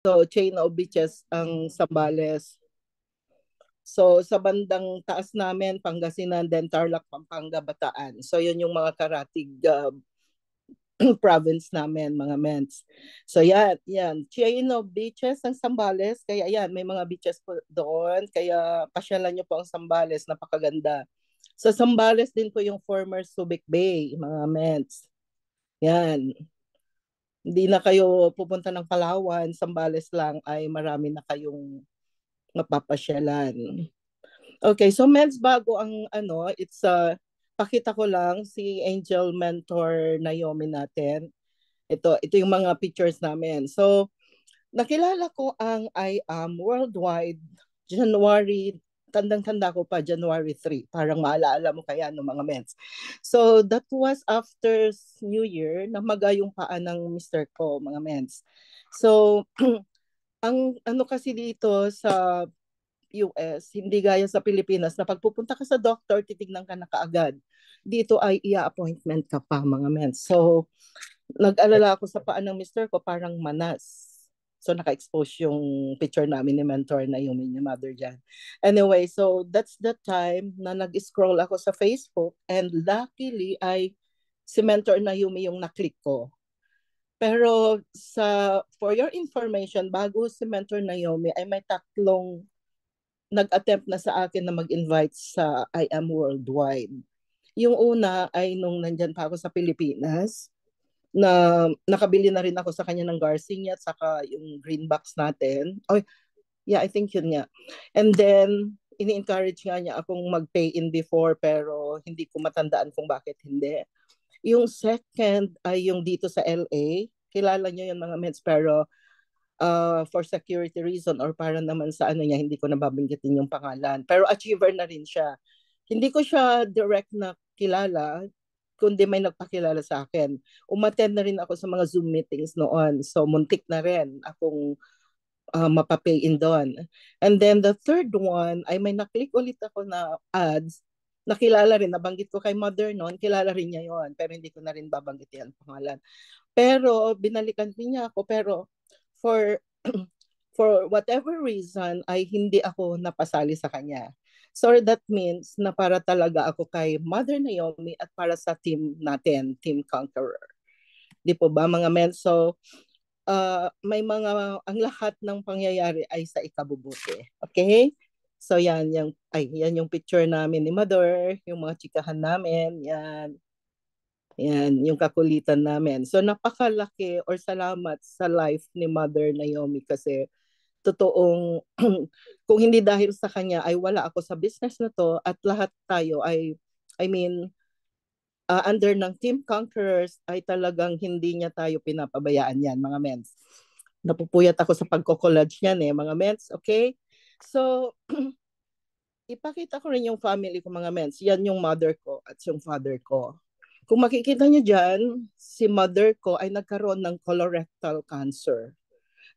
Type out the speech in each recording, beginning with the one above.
So, chain of beaches ang Zambales. So, sa bandang taas namin, Pangasinan, then Tarlac, Pampanga, Bataan. So, yun yung mga karatig province namin, mga mens. So, yan. Chain of beaches ang Zambales. Kaya yan, may mga beaches po doon. Kaya pasyalan nyo po ang Zambales. Napakaganda. Sa Zambales din po yung former Subic Bay, mga mens. Yan. Hindi na kayo pupunta ng Palawan, Zambales lang ay marami na kayong mapapasyalan. Okay, so Meds, bago ang ano, pakita ko lang si Angel Mentor Naomi natin. Ito yung mga pictures namin. So, nakilala ko ang I Am Worldwide January, tandang-tanda ko pa, January 3. Parang maalala mo kaya no mga Meds. So, that was after New Year, namaga yung paa ng Mr. ko, mga Meds. So, ang ano kasi dito sa US, hindi gaya sa Pilipinas na pagpupunta ka sa doctor, titignan ka na kaagad. Dito ay i-appointment ka pa, mga men. So, nag-alala ako sa paa ng mister ko, parang manas. So, naka-expose yung picture namin ni mentor na yung ni mother dyan. Anyway, so that's the time na nag-scroll ako sa Facebook and luckily ay si mentor na Yumi yung naklik ko. Pero for your information, bago si mentor Naomi ay may tatlong nag-attempt na sa akin na mag-invite sa I Am Worldwide. Yung una ay nung nandyan pa ako sa Pilipinas, na nakabili na rin ako sa kanya ng Garcinia at saka yung green box natin. Oh, yeah, I think yun nga. And then, ini-encourage nga niya akong mag-pay in before pero hindi ko matandaan kung bakit hindi. Yung second ay yung dito sa LA. Kilala niyo yung mga meds pero for security reason or para naman sa ano niya, hindi ko nababanggitin yung pangalan. Pero achiever na rin siya. Hindi ko siya direct na kilala, kundi may nagpakilala sa akin. Umattend na rin ako sa mga Zoom meetings noon. So, muntik na rin akong mapapay in doon. And then the third one ay may naklik ulit ako na ads. Nakilala rin, nabanggit ko kay mother noon, kilala rin niya yon pero hindi ko na rin babanggit yan pangalan. Pero binalikan din niya ako, pero for for whatever reason ay hindi ako napasali sa kanya. So that means na para talaga ako kay Mother Naomi at para sa team natin, Team Conqueror. Di po ba mga men? So ang lahat ng pangyayari ay sa ikabubuti. Okay? So yan yung picture namin ni Mother, yung mga chikahan namin, yan. Yan, yung kakulitan namin. So napakalaki or salamat sa life ni Mother Naomi kasi totoong kung hindi dahil sa kanya ay wala ako sa business na to at lahat tayo I mean under ng Team Conquerors ay talagang hindi niya tayo pinapabayaan yan mga mens. Napupuyat ako sa pagko-collage niyan mga mens, okay? So ipakita ko rin yung family ko mga mens. Yan yung mother ko at yung father ko. Kung makikita niyo dyan, si mother ko ay nagkaroon ng colorectal cancer.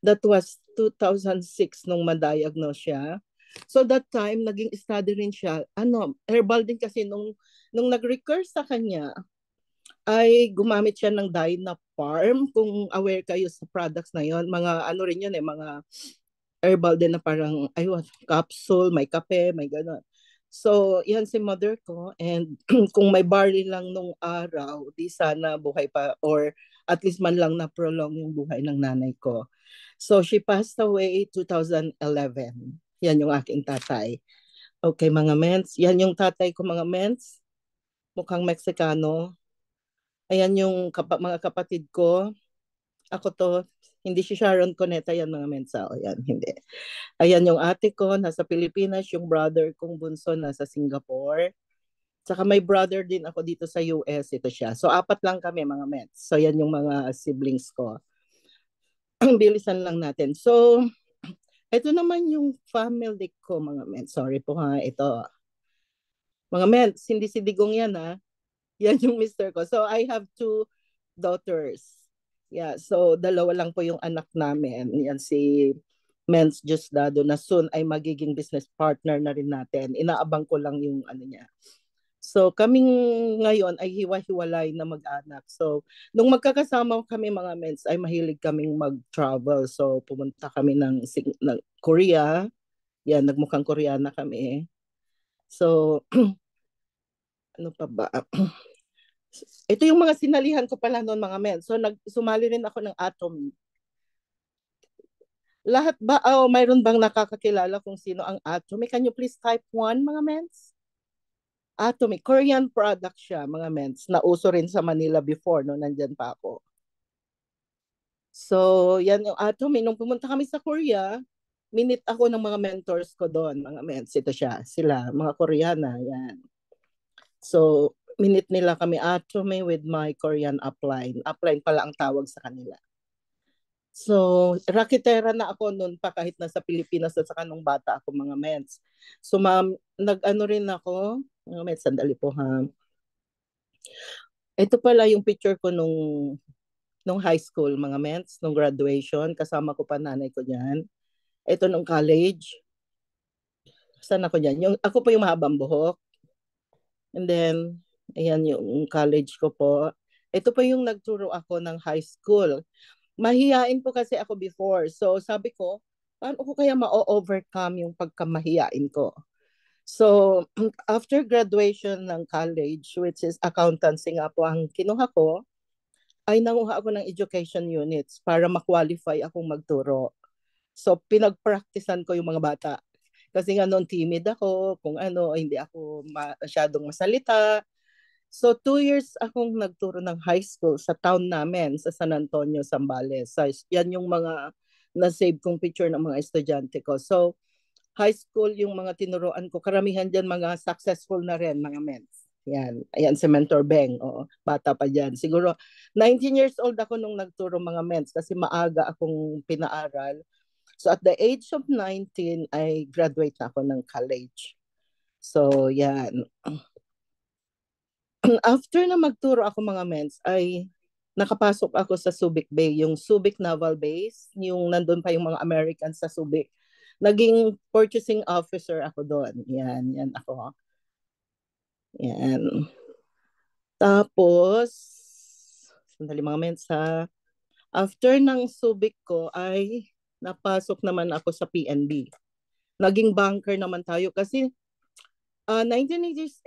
That was 2006 nung ma-diagnose siya. So that time, naging study rin siya. Herbal din kasi nung nag-recur sa kanya, ay gumamit siya ng Dynafarm. Kung aware kayo sa products na yon, mga ano rin yun mga herbal din na parang, capsule, may kape, may gano'n. So, yan si mother ko. And kung may barley lang nung araw, di sana buhay pa or at least man lang na prolong yung buhay ng nanay ko. So, she passed away 2011. Yan yung aking tatay. Okay, mga mens. Yan yung tatay ko, mga mens. Mukhang Meksikano. Ayan yung mga kapatid ko. Ako to, hindi si Sharon Cuneta yan mga mensa. O yan, hindi. Ayan yung ate ko, nasa Pilipinas. Yung brother kong bunso, nasa Singapore. Saka may brother din ako dito sa US. Ito siya. So, apat lang kami mga mets. So, yan yung mga siblings ko. Bilisan lang natin. So, ito naman yung family ko mga mets. Sorry po ha, ito. Mga mets, hindi si Digong yan ha. Yan yung mister ko. So, I have two daughters. Yeah, so dalawa lang po yung anak namin. Yan si Mens Diosdado na soon ay magiging business partner na rin natin. Inaabang ko lang yung ano niya, So kaming ngayon ay hiwa-hiwalay na mag-anak. So nung magkakasama kami mga mens ay mahilig kaming mag-travel. So pumunta kami ng Korea. Yan, nagmukhang Koreana kami. So ano pa ba? Ito yung mga sinalihan ko pala noon mga men. So sumali rin ako ng Atomy. Lahat ba, mayroon bang nakakakilala kung sino ang Atomy? Can you please type 1 mga mens? Atomy, Korean product siya mga mens. Nauso rin sa Manila before no, nandyan pa ako. So, yan yung Atomy. Nung pumunta kami sa Korea, minit ako ng mga mentors ko doon, mga mens. Ito siya, sila, mga Koreana, yan. So, minute nila kami Atomy with my Korean upline. Upline pala ang tawag sa kanila. So, raketera na ako noon pa kahit nasa Pilipinas at saka nung bata ako mga mens. So, nag-ano rin ako, mga mens, sandali po ha. Ito pala yung picture ko nung high school, mga mens, nung graduation. Kasama ko pa nanay ko diyan. Ito nung college. Saan ako diyan? Ako po yung mahabang buhok. And then, ayan yung college ko po. Ito po yung nagturo ako ng high school. Mahihain po kasi ako before. So sabi ko, paano ko kaya ma-overcome yung pagkamahiyain ko? So after graduation ng college, which is accountancy nga po ang kinuha ko, ay nanguha ako ng education units para ma-qualify akong magturo. So pinag-practicean ko yung mga bata. Kasi nga noon timid ako, kung ano, hindi ako masyadong masalita. So 2 years akong nagturo ng high school sa town namin, sa San Antonio, Zambales. So, yan yung mga na-save kong picture ng mga estudyante ko. So high school yung mga tinuruan ko. Karamihan dyan mga successful na rin, mga mens. Yan. Ayan si Mentor Beng. Oo, bata pa dyan. Siguro 19 years old ako nung nagturo mga mens kasi maaga akong pinaaral. So at the age of 19, I graduate na ako ng college. So yan. After na magturo ako mga mens, ay nakapasok ako sa Subic Bay, yung Subic Naval Base, yung nandun pa yung mga Americans sa Subic. Naging purchasing officer ako doon. Yan ako. Yan. Tapos, sandali mga mens ha. After ng Subic ko ay napasok naman ako sa PNB. Naging banker naman tayo kasi 1987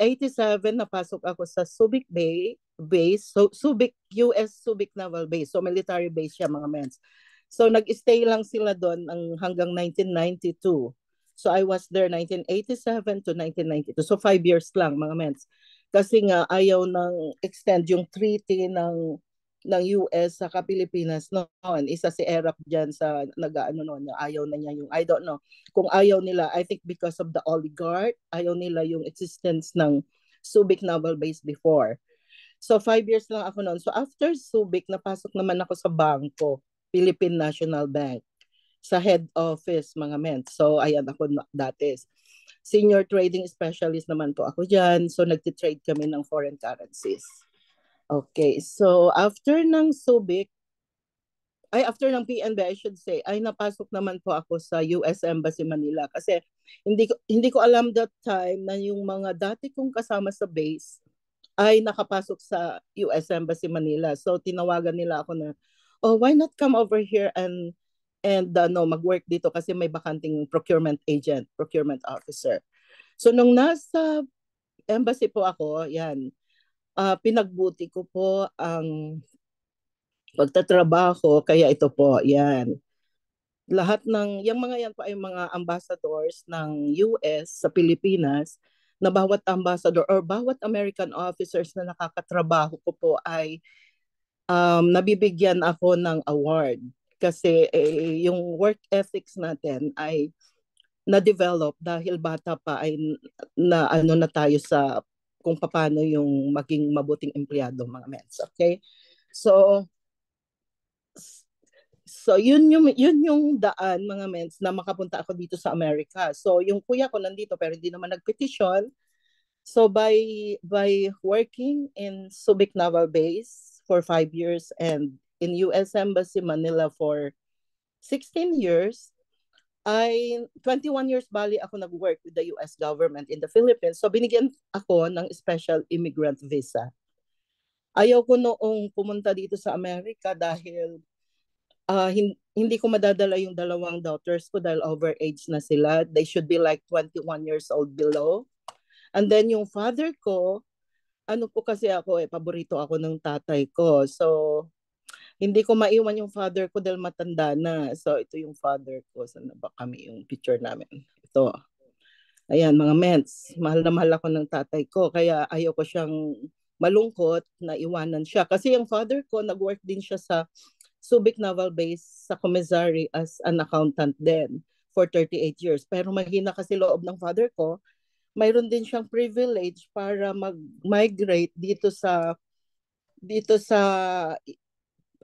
napasok ako sa Subic Bay base. So Subic US Subic Naval Base. So military base siya mga mens. So nag-stay lang sila doon hanggang 1992. So I was there 1987 to 1992. So 5 years lang mga mens. Kasi nga ayaw nang extend yung treaty ng US sa Pilipinas noon. Isa si Erap diyan sa nag-ano noon, ayaw na niya yung I don't know kung ayaw nila, I think because of the oligarch, ayaw nila yung existence ng Subic Naval Base before. So 5 years lang ako noon. So after Subic, napasok naman ako sa bangko, Philippine National Bank, sa head office mga men. So ayan ako dati. Senior trading specialist naman po ako dyan. So nagtitrade kami ng foreign currencies. Okay, so after ng Subic, after ng PNB, I should say, ay napasok naman po ako sa US Embassy Manila kasi hindi ko alam that time na yung mga dati kong kasama sa base ay nakapasok sa US Embassy Manila. So tinawagan nila ako na, oh, why not come over here and no, mag-work dito kasi may bakanting procurement agent, procurement officer. So nung nasa embassy po ako, yan, pinagbuti ko po ang pagtatrabaho, kaya ito po, yan. Lahat yung mga yan po ay mga ambassadors ng US sa Pilipinas na bawat ambassador or bawat American officers na nakakatrabaho ko po ay nabibigyan ako ng award kasi yung work ethics natin ay na-develop dahil bata pa ay na ano na tayo sa kung paano yung maging mabuting empleyado mga mens. Okay? So yun yung daan mga mens na makapunta ako dito sa Amerika. So yung kuya ko nandito pero hindi naman nagpetisyon. So by working in Subic Naval Base for 5 years and in US Embassy Manila for 16 years, ay 21 years bali ako nag-work with the US government in the Philippines. So binigyan ako ng special immigrant visa. Ayaw ko noong pumunta dito sa Amerika dahil hindi ko madadala yung dalawang daughters ko dahil overage na sila. They should be like 21 years old below. And then yung father ko, ano po kasi ako paborito ako ng tatay ko. So hindi ko maiwan yung father ko dahil matanda na. So ito yung father ko. Saan na ba kami yung picture namin? Ito. Ayan, mga mens. Mahal na mahal ako ng tatay ko. Kaya ayaw ko siyang malungkot na iwanan siya. Kasi yung father ko, nag-work din siya sa Subic Naval Base sa commissary as an accountant din for 38 years. Pero mahina kasi loob ng father ko. Mayroon din siyang privilege para mag-migrate dito sa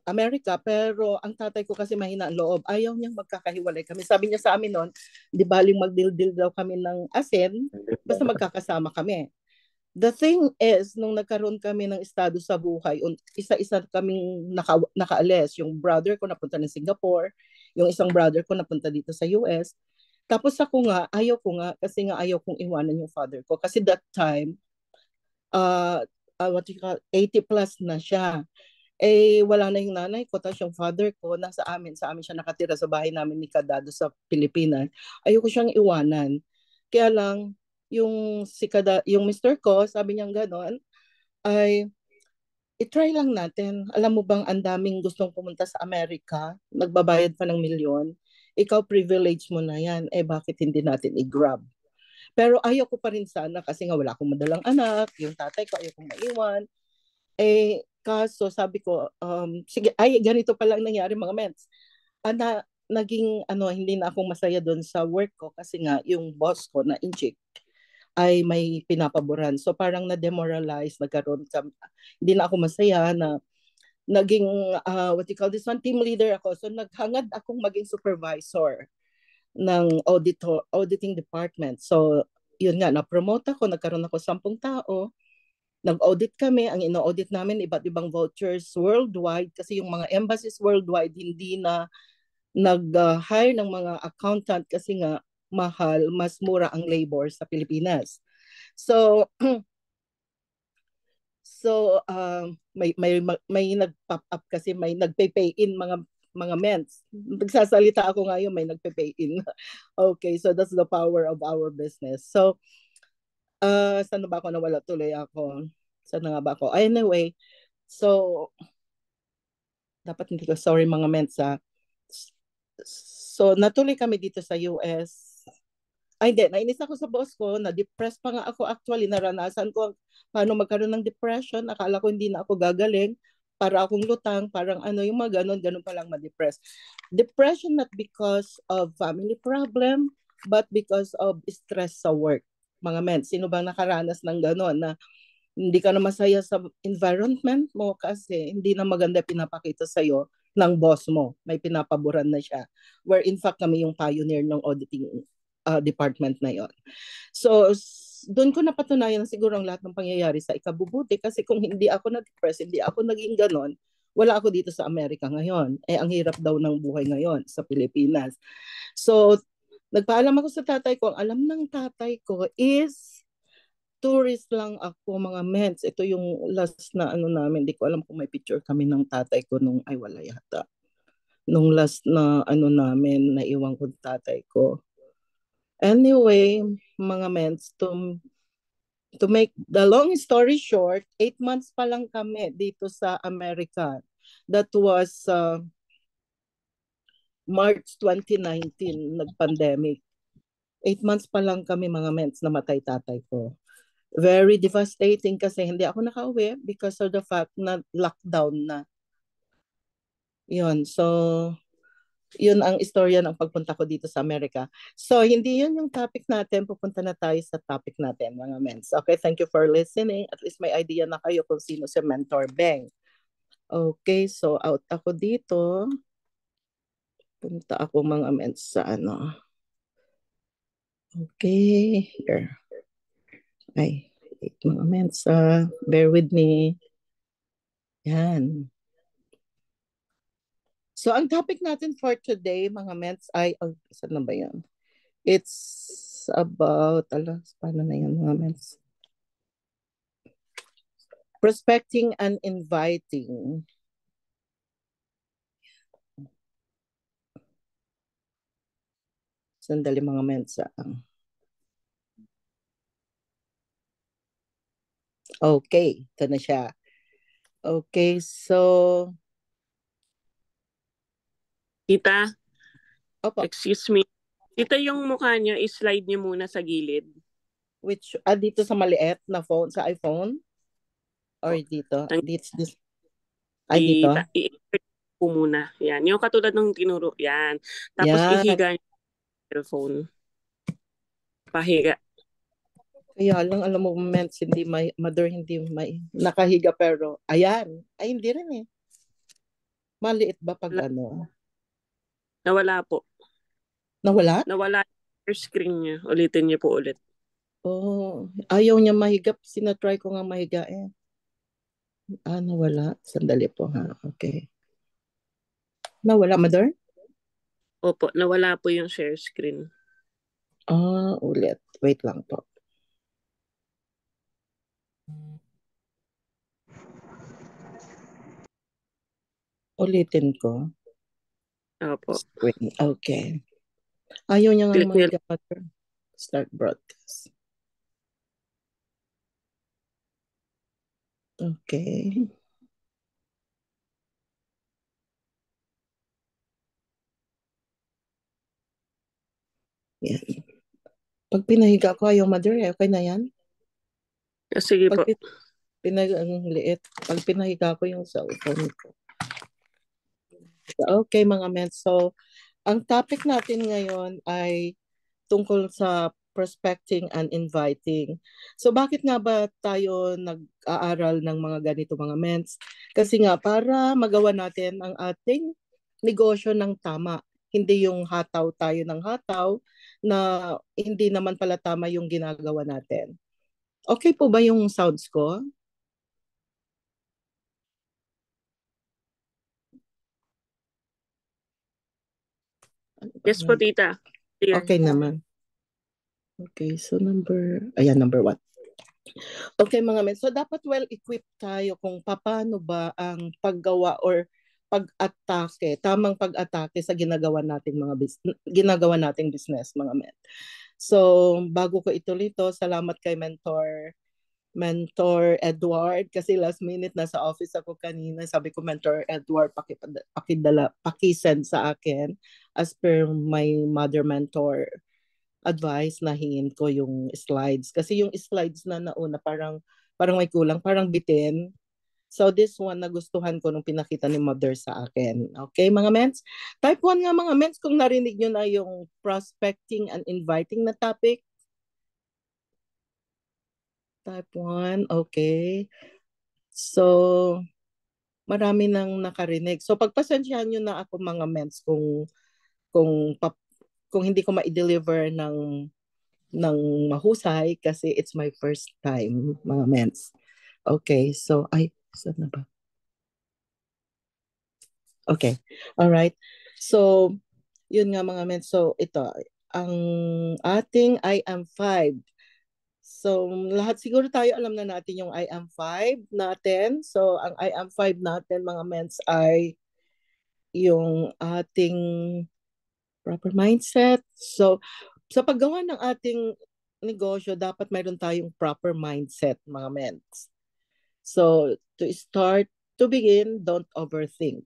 Amerika, pero ang tatay ko kasi mahina ang loob. Ayaw niyang magkakahiwalay kami. Sabi niya sa amin noon, di baling magdildil daw kami ng asin, basta magkakasama kami. The thing is, nung nagkaroon kami ng estado sa buhay, isa-isa kaming nakaalis. Yung brother ko napunta ng Singapore, yung isang brother ko napunta dito sa US. Tapos ako nga, ayaw ko nga, kasi nga ayaw kong iwanan yung father ko. Kasi that time, what you call, 80 plus na siya. Wala na yung nanay ko, tapos yung father ko, sa amin siya nakatira sa bahay namin ni Kadado sa Pilipinas. Ayoko siyang iwanan. Kaya lang, yung Mr. ko, sabi niya gano'n, ay, itry lang natin. Alam mo bang ang daming gustong pumunta sa Amerika, nagbabayad pa ng milyon, ikaw privilege mo na yan, bakit hindi natin i-grab? Pero ayaw ko pa rin sana kasi nga wala akong madalang anak, yung tatay ko ayaw kong maiwan, kaso sabi ko, sige, ganito pa lang nangyari mga mens. Naging hindi na ako masaya doon sa work ko kasi nga yung boss ko na injik ay may pinapaboran. So parang na-demoralize, hindi na ako masaya na naging, what you call this one, team leader ako. So naghangad akong maging supervisor ng auditing department. So yun nga, na-promote ako, nagkaroon ako 10 tao. Nag-audit kami, ang ino-audit namin iba't ibang vouchers worldwide kasi yung mga embassies worldwide hindi na nag-hire ng mga accountant kasi nga mahal, mas mura ang labor sa Pilipinas. So may nag-pop up kasi may nagpe-pay in mga mens. Nagsasalita ako ngayon, may nagpe-pay in. Okay, so that's the power of our business. So saan na ba ako nawala tuloy ako? Saan na nga ba ako? Anyway, so dapat hindi ko, sorry mga mensa. So natuloy kami dito sa US. Ay hindi, nainis ako sa boss ko, na-depress pa nga ako actually, naranasan ko paano magkaroon ng depression, akala ko hindi na ako gagaling, para akong lutang, parang yung mga ganun pa lang ma-depress. Depression not because of family problem, but because of stress sa work. Mga men, sino bang nakaranas ng ganun na hindi ka na masaya sa environment mo kasi hindi na maganda pinapakita sa'yo ng boss mo. May pinapaboran na siya. Where in fact kami yung pioneer ng auditing department na yon. So, doon ko napatunayan siguro ang lahat ng pangyayari sa ikabubuti kasi kung hindi ako nag-depress, hindi ako naging ganon, wala ako dito sa Amerika ngayon. Ang hirap daw ng buhay ngayon sa Pilipinas. So, nagpaalam ako sa tatay ko. Ang alam ng tatay ko is tourist lang ako, mga mens. Ito yung last na namin. Hindi ko alam kung may picture kami ng tatay ko nung, ay wala yata. Nung last na namin, naiwan ko tatay ko. Anyway, mga mens, to make the long story short, 8 months pa lang kami dito sa Amerika. That was March 2019, nag-pandemic. 8 months pa lang kami mga mens, namatay tatay ko. Very devastating kasi hindi ako nakauwi because of the fact na lockdown na. Yun, so yun ang istorya ng pagpunta ko dito sa Amerika. So hindi yun yung topic natin, pupunta na tayo sa topic natin mga mens. Okay, thank you for listening. At least may idea na kayo kung sino si Mentor Beng. Okay, so out ako dito. Punta ako mga mens sa Okay, here. Ay, mga mens, bear with me. Yan. So, ang topic natin for today, mga ments, ay, saan na ba yan? It's about, paano na yan, mga ments? Prospecting and inviting. Sandali, mga ments. Okay, ito na siya. Okay, so, Tita, opo, excuse me. Tita, yung mukha niyo, i-slide niyo muna sa gilid. dito sa maliit na phone, sa iPhone? Or Po. dito? Tang- Dito? Ay, dito? I-insert po muna. Yan. Yung katulad ng tinuro. Yan. Tapos Yan. ihiga niyo yung earphone. Pahiga. Kaya lang, alam mo, ments, hindi may, nakahiga pero, ayan. Ay, hindi rin eh. Maliit ba pag ano? Nawala po. Nawala? Nawala yung screen niya. Ulitin niyo po ulit. Oh, ayaw niya mahiga. Sinatry ko nga mahiga eh. Nawala. Sandali po ha. Okay. Nawala, mother? Opo, nawala po yung share screen. Ulit. Wait lang po. Ulitin ko. Opo. Screen. Okay. Ayaw niya nga Click niyo. mahiga, mother. Start broadcast. Okay. Yan. Pag pinahiga ko, ayaw, mother, okay na yan? Sige Pag po. ang liit. Pag pinahiga ko yung cellphone ko. Okay, mga men. So, ang topic natin ngayon ay tungkol sa prospecting and inviting. So, bakit nga ba tayo nag-aaral ng mga ganito, mga mens? Kasi nga, para magawa natin ang ating negosyo ng tama. Hindi yung hataw tayo ng hataw na hindi naman pala tama yung ginagawa natin. Okay po ba yung sounds ko? Yes po, tita. Clear. Okay naman. Okay, so number 1. Okay, mga men. So, dapat well-equipped tayo kung paano ba ang paggawa or pag-atake, tamang pag-atake sa ginagawa nating business, mga men. So, bago ko ituloy ito, salamat kay Mentor Edward, kasi last minute nasa office ako kanina. Sabi ko, Mentor Edward, pakisend sa akin as per my mother mentor advice na hingin ko yung slides. Kasi yung slides na nauna parang may kulang, parang bitin. So this one nagustuhan ko nung pinakita ni mother sa akin. Okay, mga mens? Type 1 nga, mga mens, kung narinig nyo na yung prospecting and inviting na topic. Type 1, okay. So, marami nang nakarinig. So, pagpasensyahan nyo na ako, mga mens, kung, kung hindi ko ma-deliver ng mahusay kasi it's my first time, mga mens. Okay, so, saan na ba? Okay, alright. So, yun nga, mga mens. So, ito, ang ating I am 5. So, lahat siguro tayo alam na natin yung I am 5 natin. So, ang I am 5 natin, mga mens, ay yung ating proper mindset. So, sa paggawa ng ating negosyo, dapat mayroon tayong proper mindset, mga mens. So, to begin, don't overthink.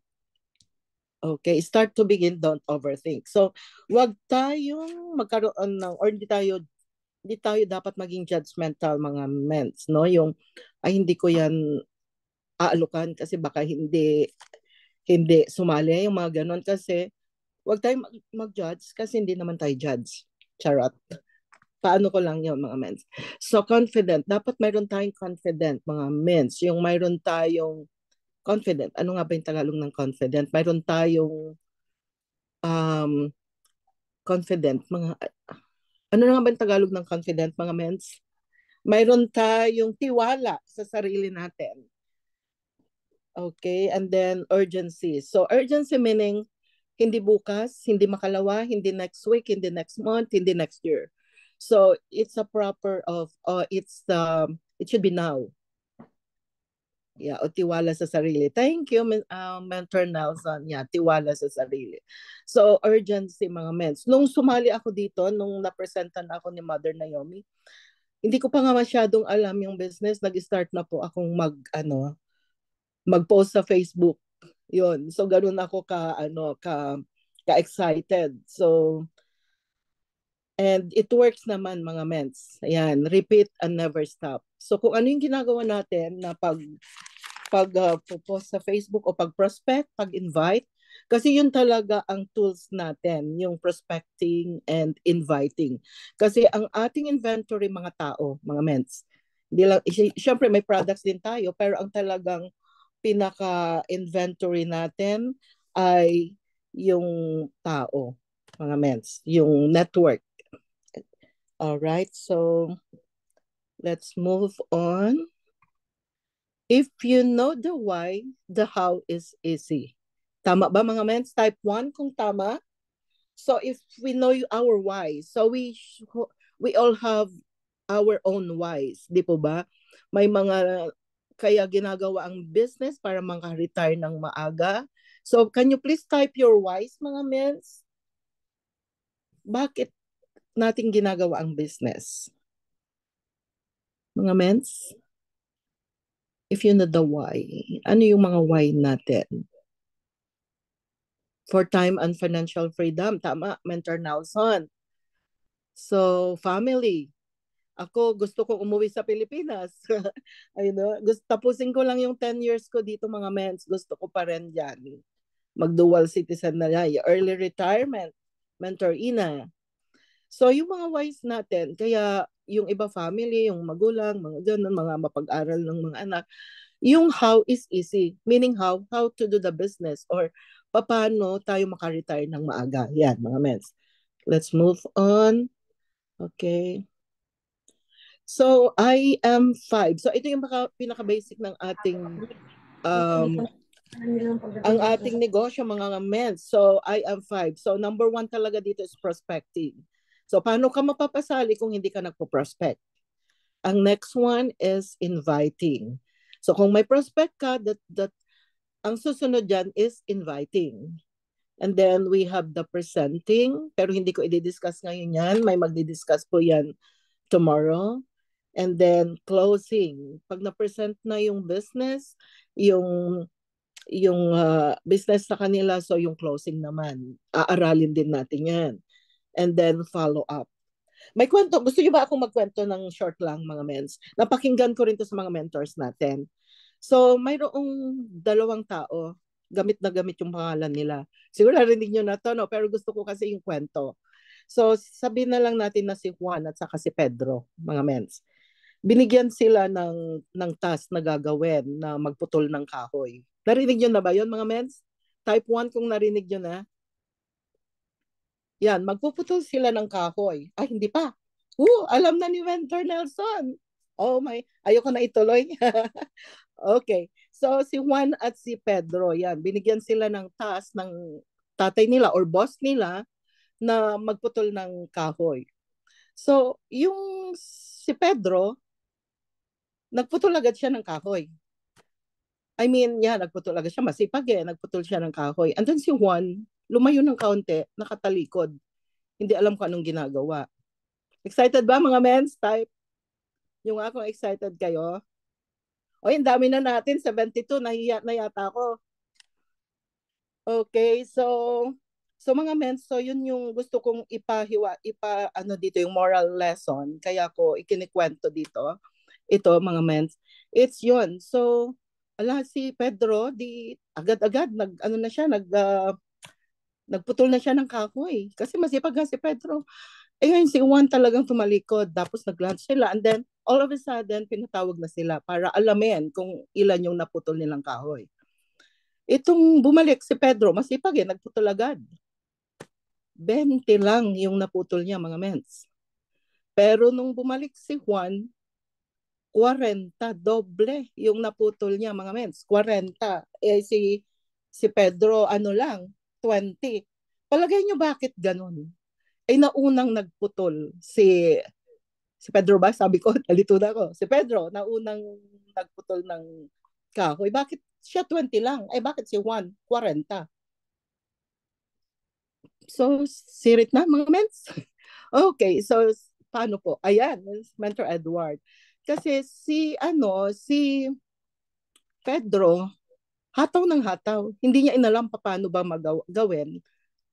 Okay, start to begin, don't overthink. So, wag tayong magkaroon ng, or hindi tayo dapat maging judgmental, mga mens, no? Yung, ay, hindi ko yan aalukan kasi baka hindi sumali, yung mga ganon. Kasi, wag tayong mag-judge kasi hindi naman tayo judge. Charot. Paano ko lang yun, mga mens. So, confident. Dapat mayroon tayong confident, mga mens. Yung mayroon tayong confident. Ano nga ba yung Tagalog ng confident? Mayroon tayong um, confident. Ano na nga ba yung Tagalog ng confident, mga mens? Mayroon tayong tiwala sa sarili natin. Okay, and then urgency. So, urgency meaning Hindi bukas, hindi makalawa, hindi next week, hindi next month, hindi next year. So it's a proper of it should be now. Yeah, o tiwala sa sarili. Thank you, Mentor Nelson. Yeah, tiwala sa sarili. So, urgency, mga mens. Nung sumali ako dito, nung napresentan ako ni Mother Naomi, hindi ko pa nga masyadong alam yung business. Nag-start na po akong mag-post sa Facebook. Yun. So, ganun ako ka-excited. So, and it works naman, mga mens. Ayan, repeat and never stop. So, kung ano yung ginagawa natin na post sa Facebook o pag-prospect, pag-invite, kasi yun talaga ang tools natin, yung prospecting and inviting. Kasi ang ating inventory, mga tao, mga mens, hindi lang, syempre may products din tayo, pero ang talagang pinaka-inventory natin ay yung tao, mga mens, yung network. Alright, so let's move on. If you know the why, the how is easy. Tama ba, mga mens? Type 1 kung tama. So if we know our why, so we all have our own whys, di po ba? May mga kaya ginagawa ang business para maka-retire ng maaga. So can you please type your whys, mga mens? Bakit natin ginagawa ang business? Mga mens? If you know the why, ano yung mga why natin? For time and financial freedom. Tama, Mentor Nelson. So, family. Ako, gusto kong umuwi sa Pilipinas. Ayun, no? Tapusin ko lang yung 10 years ko dito, mga mens. Gusto ko pa rin dyan. Mag-dual citizen na yan. Early retirement. Mentor Ina. So, yung mga wise natin, kaya yung iba family, yung magulang, mga ganun, mga mapag-aral ng mga anak, yung how is easy. Meaning how to do the business or paano tayo makaretire ng maaga. Yan, mga mens. Let's move on. Okay. So, I am 5. So, ito yung pinaka-basic ng ating ang ating negosyo, mga mens. So, I am 5. So, number 1 talaga dito is prospecting. So, paano ka mapapasali kung hindi ka nagpo-prospect? Ang next one is inviting. So, kung may prospect ka, ang susunod dyan is inviting. And then we have the presenting, pero hindi ko i-discuss ngayon yan. May magdi-discuss po yan tomorrow. And then closing. Pag na-present na yung business, yung business sa kanila, so yung closing naman. Aaralin din natin yan. And then follow up. May kwento. Gusto niyo ba akong magkwento ng short lang, mga mens? Napakinggan ko rin to sa mga mentors natin. So, mayroong 2 tao, gamit na gamit yung pangalan nila. Siguro narinig nyo na to, no? Pero gusto ko kasi yung kwento. So, sabihin na lang natin na si Juan at saka si Pedro, mga mens. Binigyan sila ng task na gagawin na magputol ng kahoy. Narinig nyo na ba yun, mga mens? Type 1 kung narinig nyo na. Yan, magpuputol sila ng kahoy. Ay, hindi pa. Alam na ni Mentor Nelson. Oh my, ayoko na ituloy. Okay. So si Juan at si Pedro, yan, binigyan sila ng task ng tatay nila or boss nila na magputol ng kahoy. So yung si Pedro, nagputol agad siya ng kahoy. I mean, nagputol agad siya. Masipag nagputol siya ng kahoy. And then si Juan, lumayo ng kaunti, nakatalikod. Hindi alam kung anong ginagawa. Excited ba, mga mens? Type. Yung ako, excited kayo? O, yung dami na natin, 72, nahiya na yata ako. Okay, so mga men, so yun yung gusto kong ano dito, yung moral lesson. Kaya ko ikinikwento dito. Ito, mga men, it's yun. So, si Pedro, agad-agad, nagputol na siya ng kahoy. Kasi masipag nga si Pedro. Ngayon si Juan talagang tumalikod, tapos nag-lunch sila, and then all of a sudden, pinatawag na sila para alamin kung ilan yung naputol nilang kahoy. Itong bumalik si Pedro, masipag nagputol agad. 20 lang yung naputol niya, mga mens. Pero nung bumalik si Juan, 40, doble yung naputol niya, mga mens. 40. Si Pedro, ano lang, 20. Palagay nyo bakit ganun? Ay naunang nagputol si Pedro ba? Sabi ko, nalito na ako. Si Pedro, naunang nagputol ng kahoy. Bakit siya 20 lang? Ay bakit si Juan 40? So, sirit na mga mens. Okay, so paano po? Ayan, Mentor Edward. Kasi si Pedro, hataw ng hataw. Hindi niya inalam paano ba gawin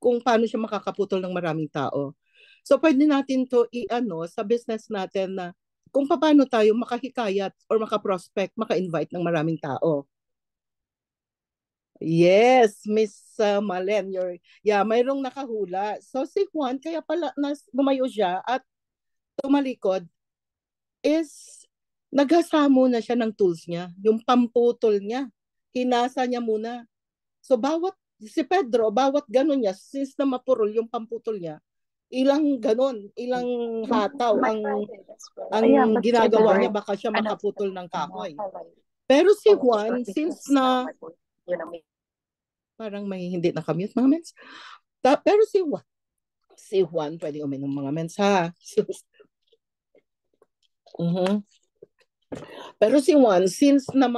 kung paano siya makakaputol ng maraming tao. So pwede natin to sa business natin na kung paano tayo makahikayat or makaprospect, maka-invite ng maraming tao. Yes, Miss Malen, mayroong nakahula. So si Juan, kaya pala lumayo siya at tumalikod is naghasamo na siya ng tools niya, yung pamputol niya. Hinasa niya muna. So si Pedro, bawat ganun niya, since na mapurol yung pamputol niya, ilang hataw ang ginagawa niya, baka siya makaputol ng kahoy. Pero si Juan, since na parang may hindi na-commute mga mens. Pero si Juan, pwede uminom mga mens ha. Pero si Juan, since na